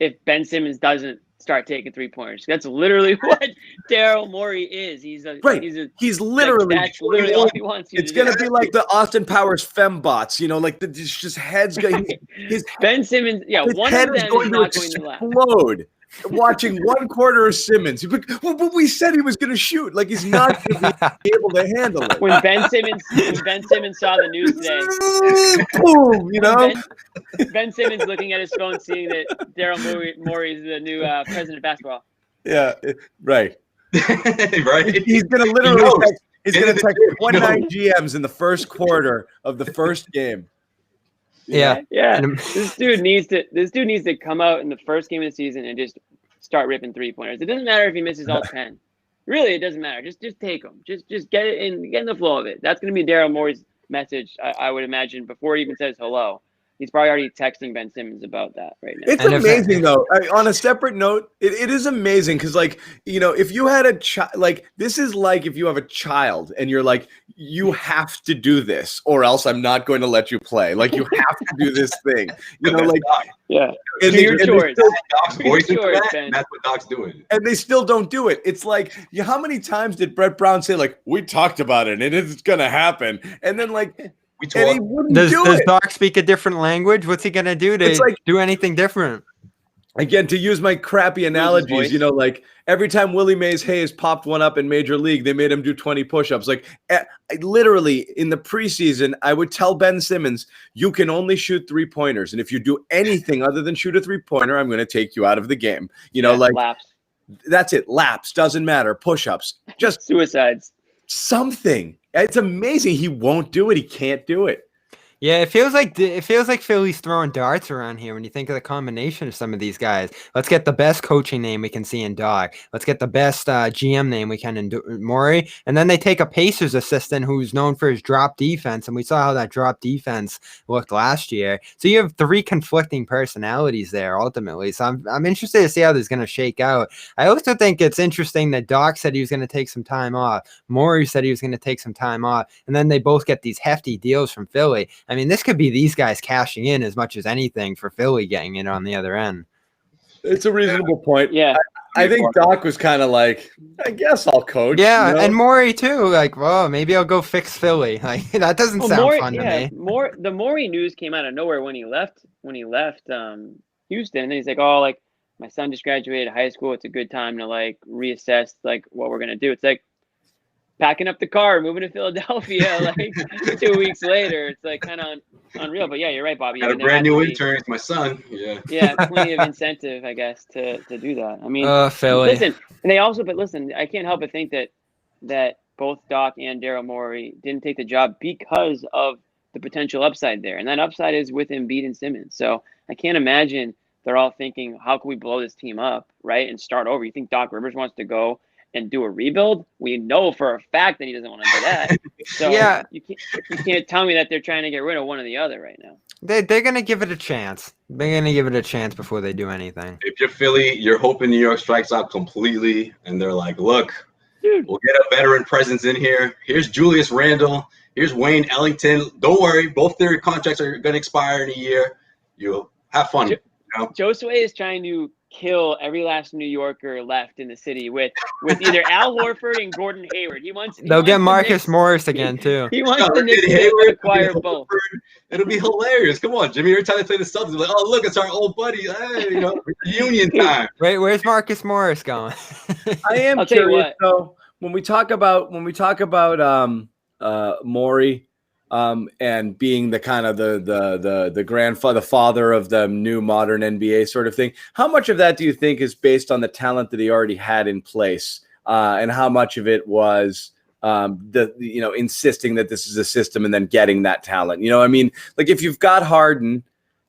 if Ben Simmons doesn't start taking 3-pointers. That's literally what Daryl Morey is. He's literally that's literally all he wants you
to do. It's going to be like the Austin Powers fembots, like just heads going.
Ben Simmons, his
one head is going to explode. Watching one quarter of Simmons, but we said he was going to shoot. Like he's not going to be able to handle it.
When Ben Simmons saw the news today,
boom,
Ben Simmons looking at his phone, seeing that Daryl Morey is the new president of basketball.
Yeah, right.
Right.
He's going to literally text 29 GMs in the first quarter of the first game.
Yeah.
This dude needs to come out in the first game of the season and just start ripping 3-pointers. It doesn't matter if he misses all 10. Really, it doesn't matter. Just take them. Just get it in, get in the flow of it. That's going to be Daryl Morey's message, I would imagine, before he even says hello. He's probably already texting Ben Simmons about that right now.
It's amazing, though. On a separate note, it is amazing because, if you had a child, this is like if you have a child and you're like, you have to do this or else I'm not going to let you play. Like, you have to do this thing.
Yeah.
And
your chores.
Doc's voice into that, and that's what Doc's doing.
And they still don't do it. It's like, how many times did Brett Brown say, we talked about it and it's going to happen? And then,
does Doc speak a different language? What's he gonna do to do anything different?
Again, to use my crappy analogies, every time Willie Mays Hayes popped one up in Major League, they made him do 20 push-ups. Literally in the preseason, I would tell Ben Simmons, you can only shoot 3-pointers, and if you do anything other than shoot a 3-pointer, I'm going to take you out of the game.
Laps.
That's it. Laps doesn't matter. Push-ups, just
suicides.
Something. It's amazing. He won't do it. He can't do it.
Yeah, it feels like Philly's throwing darts around here when you think of the combination of some of these guys. Let's get the best coaching name we can see in Doc. Let's get the best GM name we can in Morey. And then they take a Pacers assistant who's known for his drop defense, and we saw how that drop defense looked last year. So you have 3 conflicting personalities there ultimately. So I'm interested to see how this is going to shake out. I also think it's interesting that Doc said he was going to take some time off. Morey said he was going to take some time off. And then they both get these hefty deals from Philly. I mean, this could be these guys cashing in as much as anything for Philly getting it on the other end.
It's a reasonable point.
Yeah.
I think Doc was kind of like, I guess I'll coach.
Yeah, and Morey too. Maybe I'll go fix Philly. That doesn't sound fun to me.
The Morey news came out of nowhere when he left Houston. And then he's like, my son just graduated high school. It's a good time to reassess what we're gonna do. It's like packing up the car, moving to Philadelphia 2 weeks later. It's kind of unreal. But yeah, you're right, Bobby.
Got a brand new intern. It's my son. Yeah.
Yeah, plenty of incentive, I guess, to do that. I mean,
Philly.
Listen, I can't help but think that both Doc and Daryl Morey didn't take the job because of the potential upside there. And that upside is with Embiid and Simmons. So I can't imagine they're all thinking, how can we blow this team up, right, and start over? You think Doc Rivers wants to go and do a rebuild? We know for a fact that he doesn't want to do that. So
yeah.
you can't tell me that they're trying to get rid of one or the other right now.
They're going to give it a chance. They're going to give it a chance before they do anything.
If you're Philly, you're hoping New York strikes out completely, and they're like, look, we'll get a veteran presence in here. Here's Julius Randle. Here's Wayne Ellington. Don't worry. Both their contracts are going to expire in a year. You'll have fun.
Josue is trying to kill every last New Yorker left in the city with either Al Horford and Gordon Hayward.
They'll get Marcus Morris again too.
He wants the Knicks to acquire both.
It'll be hilarious. Come on, Jimmy. Every time they play the Celtics, like, oh look, it's our old buddy. Hey, reunion time.
Wait, where's Marcus Morris going?
I am curious though. When we talk about Morey. And being the kind of the grandfather, father of the new modern NBA sort of thing. How much of that do you think is based on the talent that he already had in place, and how much of it was insisting that this is a system and then getting that talent? I mean, like if you've got Harden,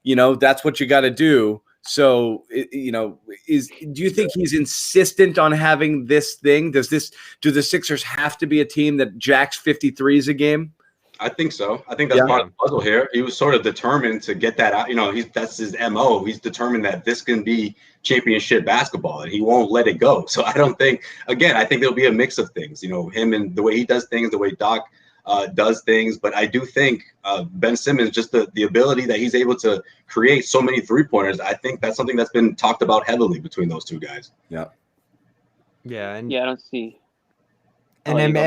that's what you got to do. So, do you think he's insistent on having this thing? Do the Sixers have to be a team that jacks 53s a game?
I think so. I think that's part of the puzzle here. He was sort of determined to get that out. That's his MO. He's determined that this can be championship basketball, and he won't let it go. So I think there'll be a mix of things. Him and the way he does things, the way Doc does things. But I do think Ben Simmons, just the ability that he's able to create so many 3-pointers, I think that's something that's been talked about heavily between those two guys.
Yeah.
Yeah. I don't see.
And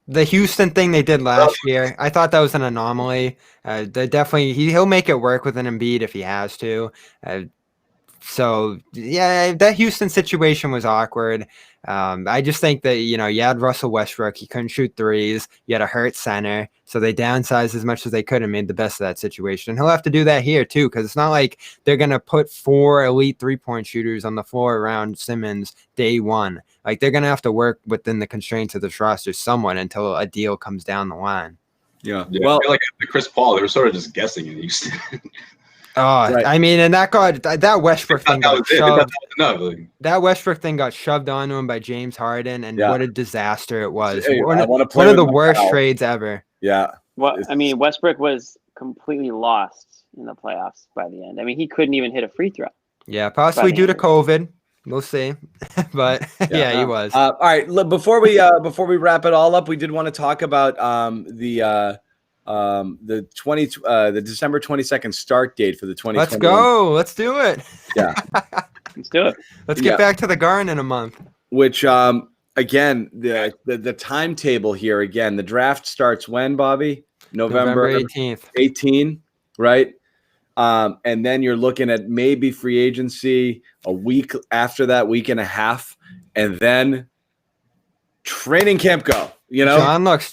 the Houston thing they did last year, I thought that was an anomaly. He'll make it work with an Embiid if he has to. That Houston situation was awkward. I just think that, you had Russell Westbrook. He couldn't shoot threes. You had a hurt center. So they downsized as much as they could and made the best of that situation. And he'll have to do that here, too, because it's not like they're going to put 4 elite 3-point shooters on the floor around Simmons day one. Like, they're going to have to work within the constraints of this roster somewhat until a deal comes down the line.
Yeah. Well, I feel like after Chris Paul, they were sort of just guessing in Houston.
Right. I mean, and that Westbrook thing got shoved. That Westbrook thing got shoved onto him by James Harden, and what a disaster it was. One of the worst trades ever.
Yeah.
Well, I mean, Westbrook was completely lost in the playoffs by the end. I mean, he couldn't even hit a free throw.
Yeah, possibly due to COVID. We'll see. But he was.
All right. Look, before we wrap it all up, we did want to talk about the December 22nd start date for the 2020.
Let's go. Let's do it.
Yeah.
Let's do it.
Let's get back to the Garden in a month.
Which again, the timetable here again, the draft starts when, Bobby? November
18th.
18, right? And then you're looking at maybe free agency a week after that, week and a half, and then training camp go.
John looks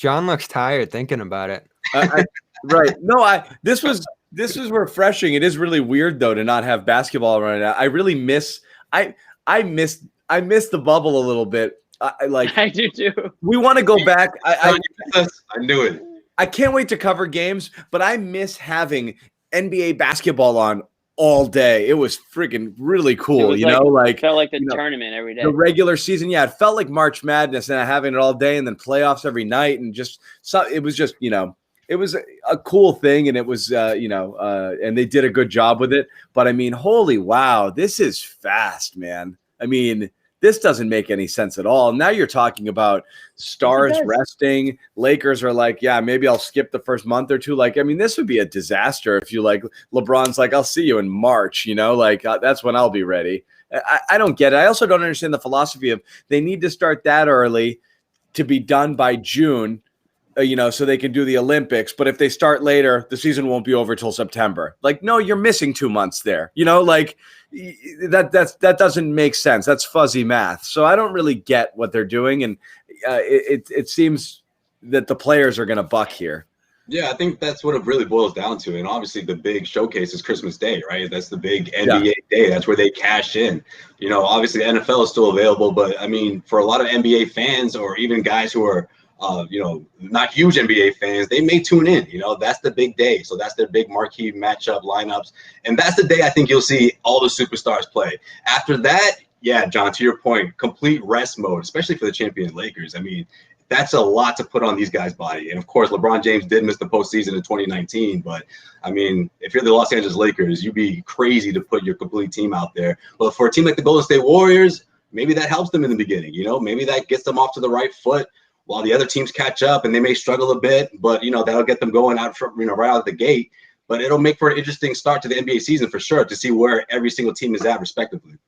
tired thinking about it.
Right. No, this was refreshing. It is really weird though to not have basketball right now. I really miss I miss the bubble a little bit.
I do too.
We want to go back. I
knew it.
I can't wait to cover games, but I miss having NBA basketball on all day. It was freaking really cool.
Felt like the tournament every day.
The regular season, it felt like March Madness and having it all day, and then playoffs every night, and it was just it was a cool thing, and it was and they did a good job with it. But I mean, holy wow, this is fast, man. I mean, this doesn't make any sense at all. Now you're talking about stars resting. Lakers are like, yeah, maybe I'll skip the first month or two. Like, I mean, this would be a disaster if LeBron's like, I'll see you in March, that's when I'll be ready. I don't get it. I also don't understand the philosophy of they need to start that early to be done by June, so they can do the Olympics. But if they start later, the season won't be over till September. Like, no, you're missing 2 months there. That doesn't make sense. That's fuzzy math. So I don't really get what they're doing, and it seems that the players are going to buck here.
Yeah, I think that's what it really boils down to. And obviously the big showcase is Christmas Day, right? That's the big NBA day. That's where they cash in. You know, obviously the NFL is still available, but I mean, for a lot of NBA fans or even guys who are, you know, not huge NBA fans, they may tune in. You know, that's the big day. So that's their big marquee matchup lineups. And that's the day I think you'll see all the superstars play. After that, yeah, John, to your point, complete rest mode, especially for the champion Lakers. I mean, that's a lot to put on these guys' body. And of course, LeBron James did miss the postseason in 2019. But I mean, if you're the Los Angeles Lakers, you'd be crazy to put your complete team out there. But for a team like the Golden State Warriors, maybe that helps them in the beginning. You know, maybe that gets them off to the right foot while the other teams catch up, and they may struggle a bit. But you know, that'll get them going out from, you know, right out of the gate. But it'll make for an interesting start to the NBA season for sure, to see where every single team is at respectively.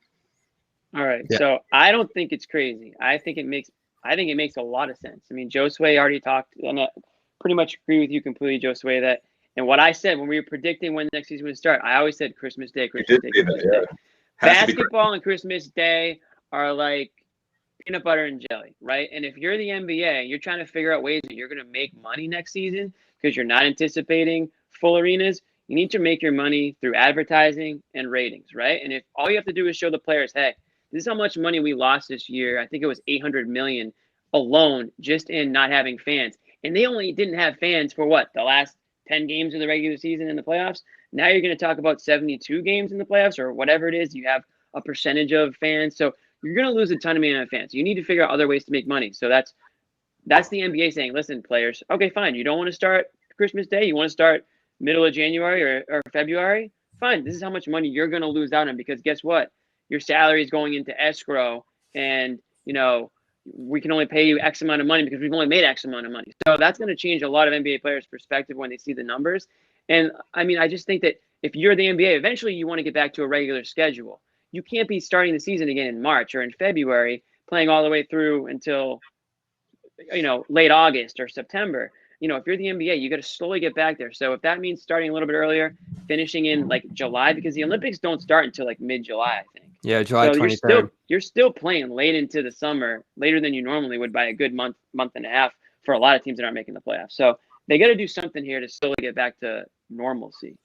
All right. Yeah. So I don't think it's crazy. I think it makes a lot of sense. I mean, Josue already talked, and I pretty much agree with you completely, Josue, that, and what I said when we were predicting when the next season would start, I always said Christmas Day, Christmas Day. Basketball and Christmas Day are like peanut butter and jelly, right? And if you're the NBA, you're trying to figure out ways that you're going to make money next season because you're not anticipating full arenas. You need to make your money through advertising and ratings, right? And if all you have to do is show the players, hey, this is how much money we lost this year. I think it was $800 million alone just in not having fans. And they only didn't have fans for what? The last 10 games of the regular season in the playoffs. Now you're going to talk about 72 games in the playoffs or whatever it is. You have a percentage of fans. So you're going to lose a ton of money on fans. You need to figure out other ways to make money. So that's the NBA saying, listen, players, okay, fine. You don't want to start Christmas Day. You want to start middle of January or February. Fine. This is how much money you're going to lose out on, because guess what? Your salary is going into escrow, and, you know, we can only pay you X amount of money because we've only made X amount of money. So that's going to change a lot of NBA players' perspective when they see the numbers. And I mean, I just think that if you're the NBA, eventually you want to get back to a regular schedule. You can't be starting the season again in March or in February, playing all the way through until, you know, late August or September. You know, if you're the NBA, you got to slowly get back there. So if that means starting a little bit earlier, finishing in like July, because the Olympics don't start until like mid-July, I think.
Yeah, July 23rd.
You're still playing late into the summer, later than you normally would by a good month and a half for a lot of teams that aren't making the playoffs. So they got to do something here to slowly get back to normalcy.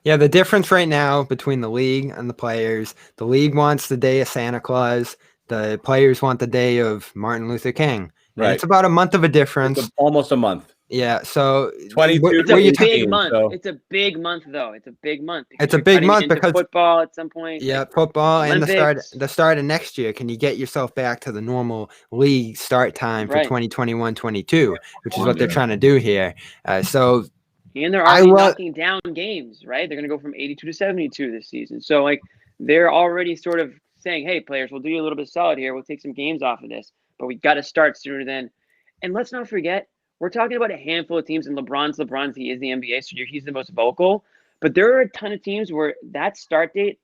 Yeah, the difference right now between the league and the players, the league wants the day of Santa Claus. The players want the day of Martin Luther King. Right. It's about a month of a difference.
Almost a month.
Yeah, so
22.
It's a big month. So. It's a big month, though. It's a big month.
It's a big month because
football at some point.
Yeah, like football Olympics. And the start of next year. Can you get yourself back to the normal league start time for 2021-22, which is what they're trying to do here. And
they're already knocking down games, right? They're going to go from 82 to 72 this season. So like they're already sort of saying, "Hey, players, we'll do you a little bit solid here. We'll take some games off of this, but we got to start sooner than." And let's not forget, we're talking about a handful of teams, and LeBron's. He is the NBA, so he's the most vocal. But there are a ton of teams where that start date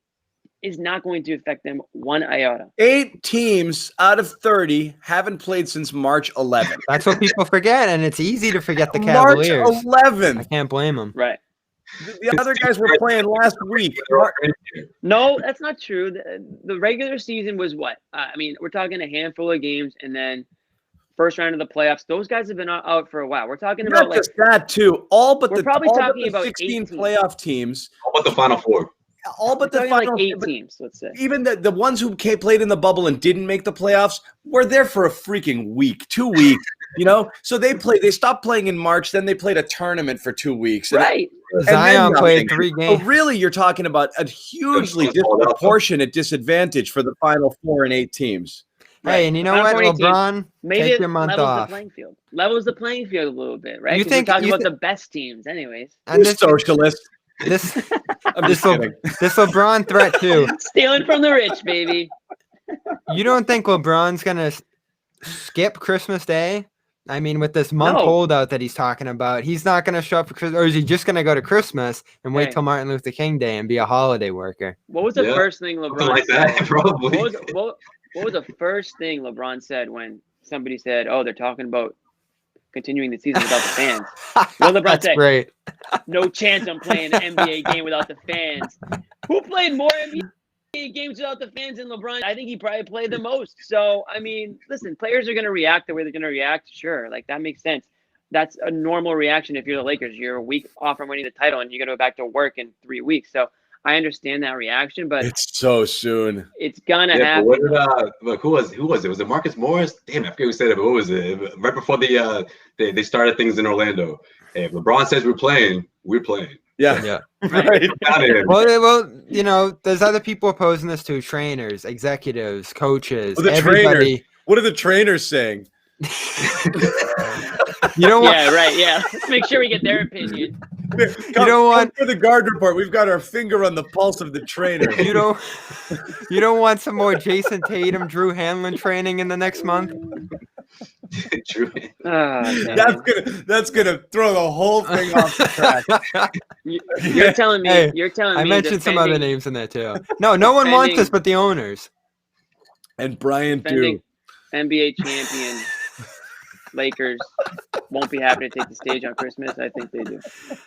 is not going to affect them one iota.
8 teams out of 30 haven't played since March 11th.
That's what people forget, and it's easy to forget the Cavaliers.
March 11th.
I can't blame them.
Right.
The other guys were playing last week.
No, that's not true. The regular season was what? I mean, we're talking a handful of games, and then first round of the playoffs. Those guys have been out for a while. We're talking about
not just that too. All but
we're probably talking about
16 playoff teams.
All but the Final Four.
All but the final,
like 8 teams, let's say.
Even the ones who played in the bubble and didn't make the playoffs were there for a freaking week, 2 weeks, you know? So they stopped playing in March, then they played a tournament for 2 weeks.
Right.
And Zion played 3 games.
So really, you're talking about a hugely disproportionate disadvantage for the Final 4 and 8 teams.
Hey, and you know what, LeBron?
Maybe
take your month off.
Levels the playing field a little bit, right? We're talking about the best teams, anyways.
And you're socialist.
This LeBron threat too.
Stealing from the rich, baby.
You don't think LeBron's gonna skip Christmas Day? I mean, with this month holdout that he's talking about, he's not gonna show up for Christmas, or is he just gonna go to Christmas and wait till Martin Luther King Day and be a holiday worker?
What was the first thing LeBron
said? Probably.
What was the first thing LeBron said when somebody said, "Oh, they're talking about continuing the season without the fans"? Well, LeBron said,
great.
"No chance I'm playing an NBA game without the fans." Who played more NBA games without the fans than LeBron? I think he probably played the most. So, I mean, listen, players are going to react the way they're going to react. Sure, like that makes sense. that's a normal reaction if you're the Lakers. You're a week off from winning the title, and you got to go back to work in 3 weeks. So I understand that reaction, but
it's so soon.
It's gonna happen.
What did, who was it? Was it Marcus Morris? Damn, I forget who said it. But what was it? Right before they started things in Orlando. Hey, if LeBron says we're playing, we're playing.
Yeah.
Right.
Well, you know, there's other people opposing this too: trainers, executives, coaches, everybody.
Trainers. What are the trainers saying?
You don't want.
Yeah, right. Yeah, let's make sure we get their opinion.
You don't want
for the guard report. We've got our finger on the pulse of the trainer.
You don't want some more Jason Tatum, Drew Hanlon training in the next month.
True.
That's gonna throw the whole thing off the track.
You're telling me.
Hey,
you're telling me.
I mentioned some other names in there too. No one wants this but the owners.
And Brian too.
NBA champion Lakers won't be happy to take the stage on Christmas. I think they do.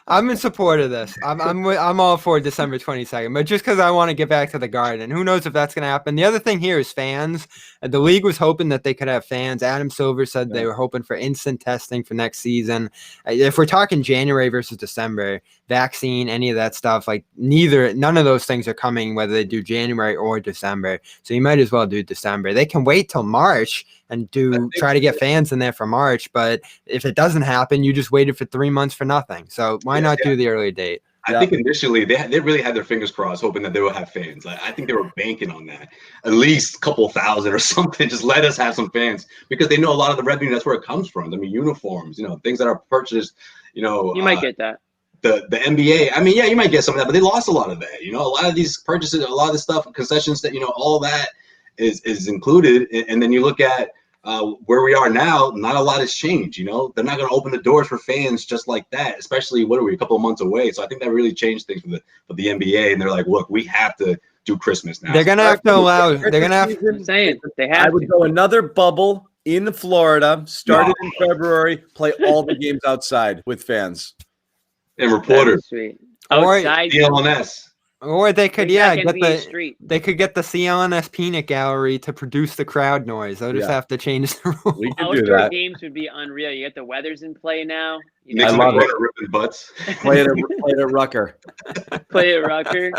I'm in support of this. I'm all for December 22nd, but just because I want to get back to the Garden. Who knows if that's going to happen? The other thing here is fans. The league was hoping that they could have fans. Adam Silver said they were hoping for instant testing for next season. If we're talking January versus December, vaccine, any of that stuff, like none of those things are coming, whether they do January or December. So you might as well do December. They can wait till March and try to get fans in there for March, but if it doesn't happen, you just waited for 3 months for nothing. So why not do the early date?
I think initially they really had their fingers crossed, hoping that they would have fans. Like, I think they were banking on that, at least a couple thousand or something. Just let us have some fans, because they know a lot of the revenue, that's where it comes from. I mean, uniforms, things that are purchased. You
might get that.
The NBA, I mean, yeah, you might get some of that, but they lost a lot of that. A lot of these purchases, a lot of the stuff, concessions, that all that is included. And then you look at where we are now, not a lot has changed. They're not going to open the doors for fans just like that, especially what are we, a couple of months away. So I think that really changed things for the NBA. And they're like, look, we have to do Christmas now.
They're going to have to allow. They're going to have.
I'm saying they have.
I would go another bubble in Florida, started in February, play all the games outside with fans
and reporters.
Sweet.
Outside CLNS.
Or they could, get they could get the CLNS peanut gallery to produce the crowd noise. They'll just have to change the rules.
We can do
Outdoor
that.
Games would be unreal. You get the weather's in play now.
I love it. Ripping butts.
Play it at Rucker.
Play it Rucker,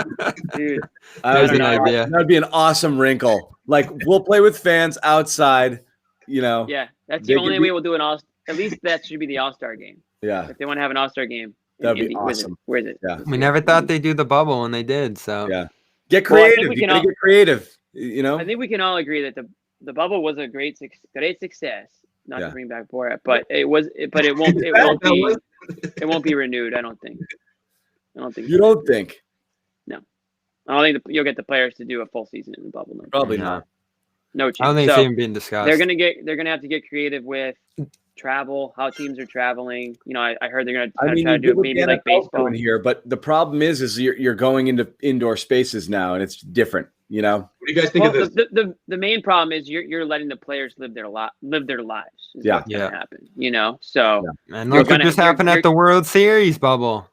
dude.
That'd be an awesome wrinkle. Like, we'll play with fans outside.
Yeah, that's the only way we'll do an all. At least that should be the All-Star game.
Yeah,
if they want to have an All-Star game.
That'd be awesome.
Where is it?
Yeah.
We never thought they'd do the bubble, and they did. So
get creative. You gotta get creative.
I think we can all agree that the bubble was a great success. Not to bring back Borat, but it won't be renewed. I don't think.
You don't think?
No, I don't think you'll get the players to do a full season in the bubble. No.
Probably not.
No chance.
I don't think it's even being discussed.
They're gonna have to get creative with travel, how teams are traveling. I heard they're going to try to do maybe like baseball
in here, but the problem is you're going into indoor spaces now, and it's different. What
do you guys think of this?
The main problem is you're letting the players live their lives. What's gonna happen. So
and look what just happened at the World Series bubble.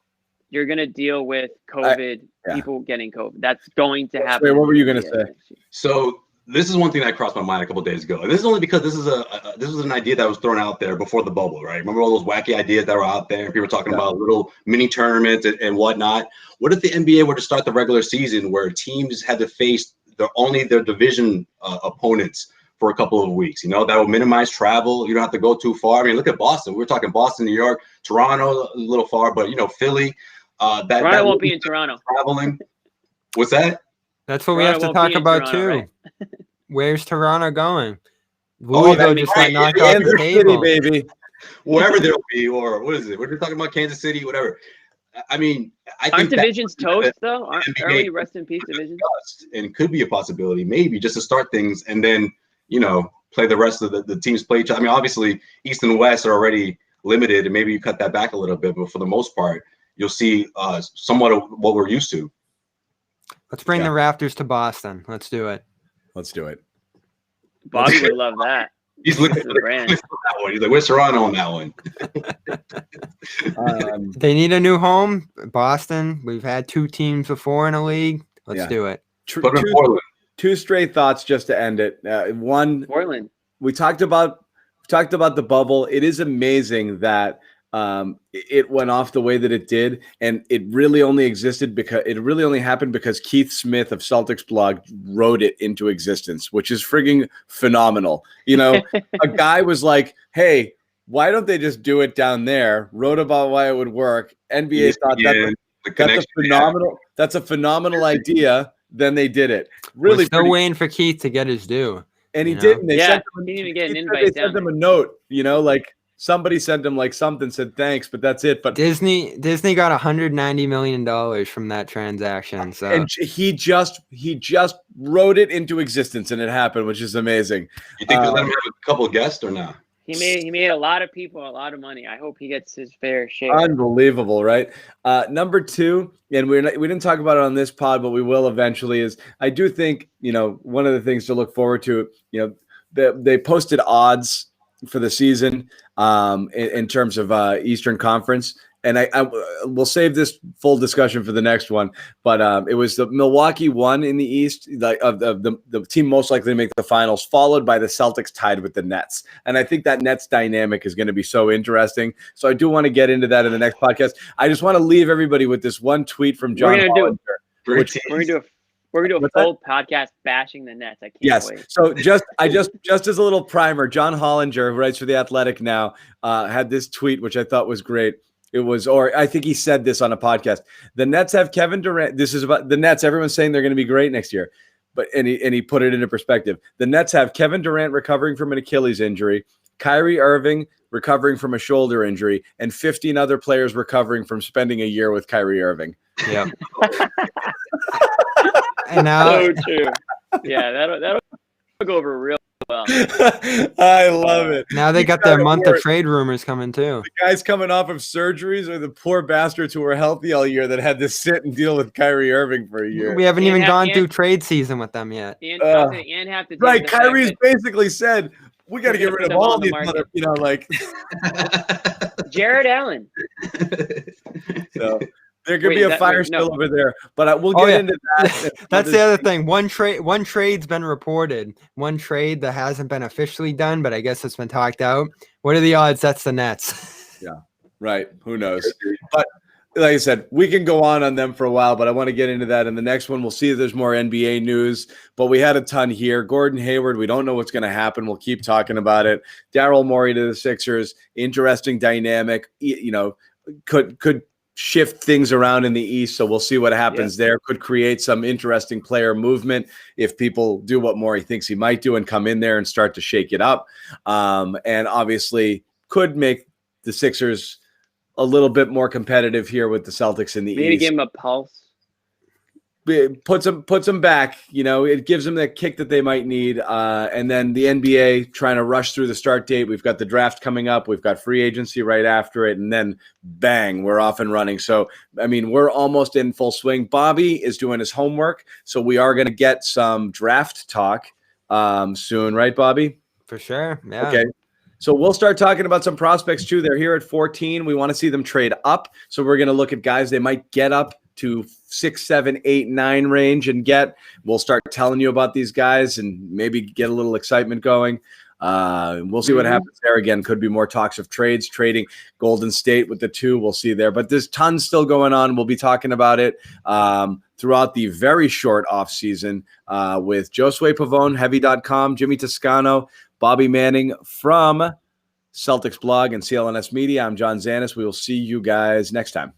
You're gonna deal with COVID, people getting COVID. That's going to happen.
Wait, what were you gonna say?
So. This is one thing that crossed my mind a couple of days ago. And this is only because this was an idea that was thrown out there before the bubble, right? Remember all those wacky ideas that were out there? People were talking about little mini tournaments and whatnot. What if the NBA were to start the regular season where teams had to face their division opponents for a couple of weeks? That will minimize travel. You don't have to go too far. I mean, look at Boston. We're talking Boston, New York, Toronto, a little far, but Philly.
Toronto won't be in Toronto.
Traveling. What's that?
That's what we have to talk about too. Right? Where's Toronto going? Louisville just got knocked off the table,
baby.
Wherever they'll be, or what is it? We're talking about Kansas City, whatever. I mean, I think
divisions toast though. Aren't we rest in peace divisions?
And could be a possibility, maybe just to start things, and then play the rest of the teams play each other. I mean, obviously East and West are already limited, and maybe you cut that back a little bit, but for the most part, you'll see somewhat of what we're used to.
Let's bring the Raptors to Boston. Let's do it.
Bobby would love that.
He's looking for the brand. He's like, where's Toronto on that
one? They need a new home. Boston. We've had 2 teams before in a league. Let's do it.
Two straight thoughts just to end it. One,
Portland.
We talked about talked about the bubble. It is amazing that it went off the way that it did, and it really only happened because Keith Smith of Celtics blog wrote it into existence, which is frigging phenomenal. You know, a guy was like, "Hey, why don't they just do it down there?" Wrote about why it would work. NBA thought that's a phenomenal idea. Then they did it. Really,
we're still waiting for Keith to get his due,
and he didn't. They
he didn't even get an invite.
They sent him a note. You know, like. Somebody sent him like something, said thanks, but that's it. But
Disney got $190 million from that transaction. So
and he just wrote it into existence, and it happened, which is amazing.
You think they let him have a couple of guests or not?
He made a lot of people a lot of money. I hope he gets his fair share.
Unbelievable, right? Number 2, and we didn't talk about it on this pod, but we will eventually. Is I do think one of the things to look forward to. They posted odds for the season in terms of Eastern Conference. And I will save this full discussion for the next one. But it was the Milwaukee won in the East, the team most likely to make the finals, followed by the Celtics tied with the Nets. And I think that Nets dynamic is going to be so interesting. So I do want to get into that in the next podcast. I just want to leave everybody with this one tweet from John Hollinger.
We're going to do a full podcast bashing the Nets. I can't wait.
So just as a little primer, John Hollinger, who writes for The Athletic now, had this tweet, which I thought was great. It was, or I think he said this on a podcast. The Nets have Kevin Durant. This is about the Nets. Everyone's saying they're going to be great next year. But and he put it into perspective. The Nets have Kevin Durant recovering from an Achilles injury, Kyrie Irving recovering from a shoulder injury, and 15 other players recovering from spending a year with Kyrie Irving.
Yeah. And now,
so true. Yeah, that'll go over real well.
I love it.
Now they got their month of trade rumors coming too.
The guys coming off of surgeries are the poor bastards who were healthy all year that had to sit and deal with Kyrie Irving for a year.
We haven't even gone through trade season with them yet.
And have to
right. Kyrie's basically said, we got to get rid of all these other, like
Jared Allen.
So there could be a fire still over there, but we'll get into that.
That's the other thing. One trade's been reported. One trade that hasn't been officially done, but I guess it's been talked out. What are the odds that's the Nets?
Yeah, right. Who knows? But like I said, we can go on them for a while, but I want to get into that in the next one. We'll see if there's more NBA news, but we had a ton here. Gordon Hayward, we don't know what's going to happen. We'll keep talking about it. Daryl Morey to the Sixers, interesting dynamic. Could shift things around in the East, so we'll see what happens there. Could create some interesting player movement if people do what Morey thinks he might do and come in there and start to shake it up. And obviously could make the Sixers a little bit more competitive here with the Celtics in the East.
Maybe give him a pulse.
It puts them back, it gives them that kick that they might need. And then the NBA trying to rush through the start date. We've got the draft coming up. We've got free agency right after it. And then bang, we're off and running. So, we're almost in full swing. Bobby is doing his homework. So we are going to get some draft talk soon. Right, Bobby?
For sure. Yeah.
Okay. So we'll start talking about some prospects too. They're here at 14. We want to see them trade up. So we're going to look at guys they might get up to 6, 7, 8, 9 range and we'll start telling you about these guys and maybe get a little excitement going. We'll see what happens there. Again, could be more talks of trading Golden State with the 2. We'll see there, but there's tons still going on. We'll be talking about it throughout the very short off season with Josue Pavone, Heavy.com, Jimmy Toscano, Bobby Manning from Celtics blog and CLNS Media. I'm John Zanis. We will see you guys next time.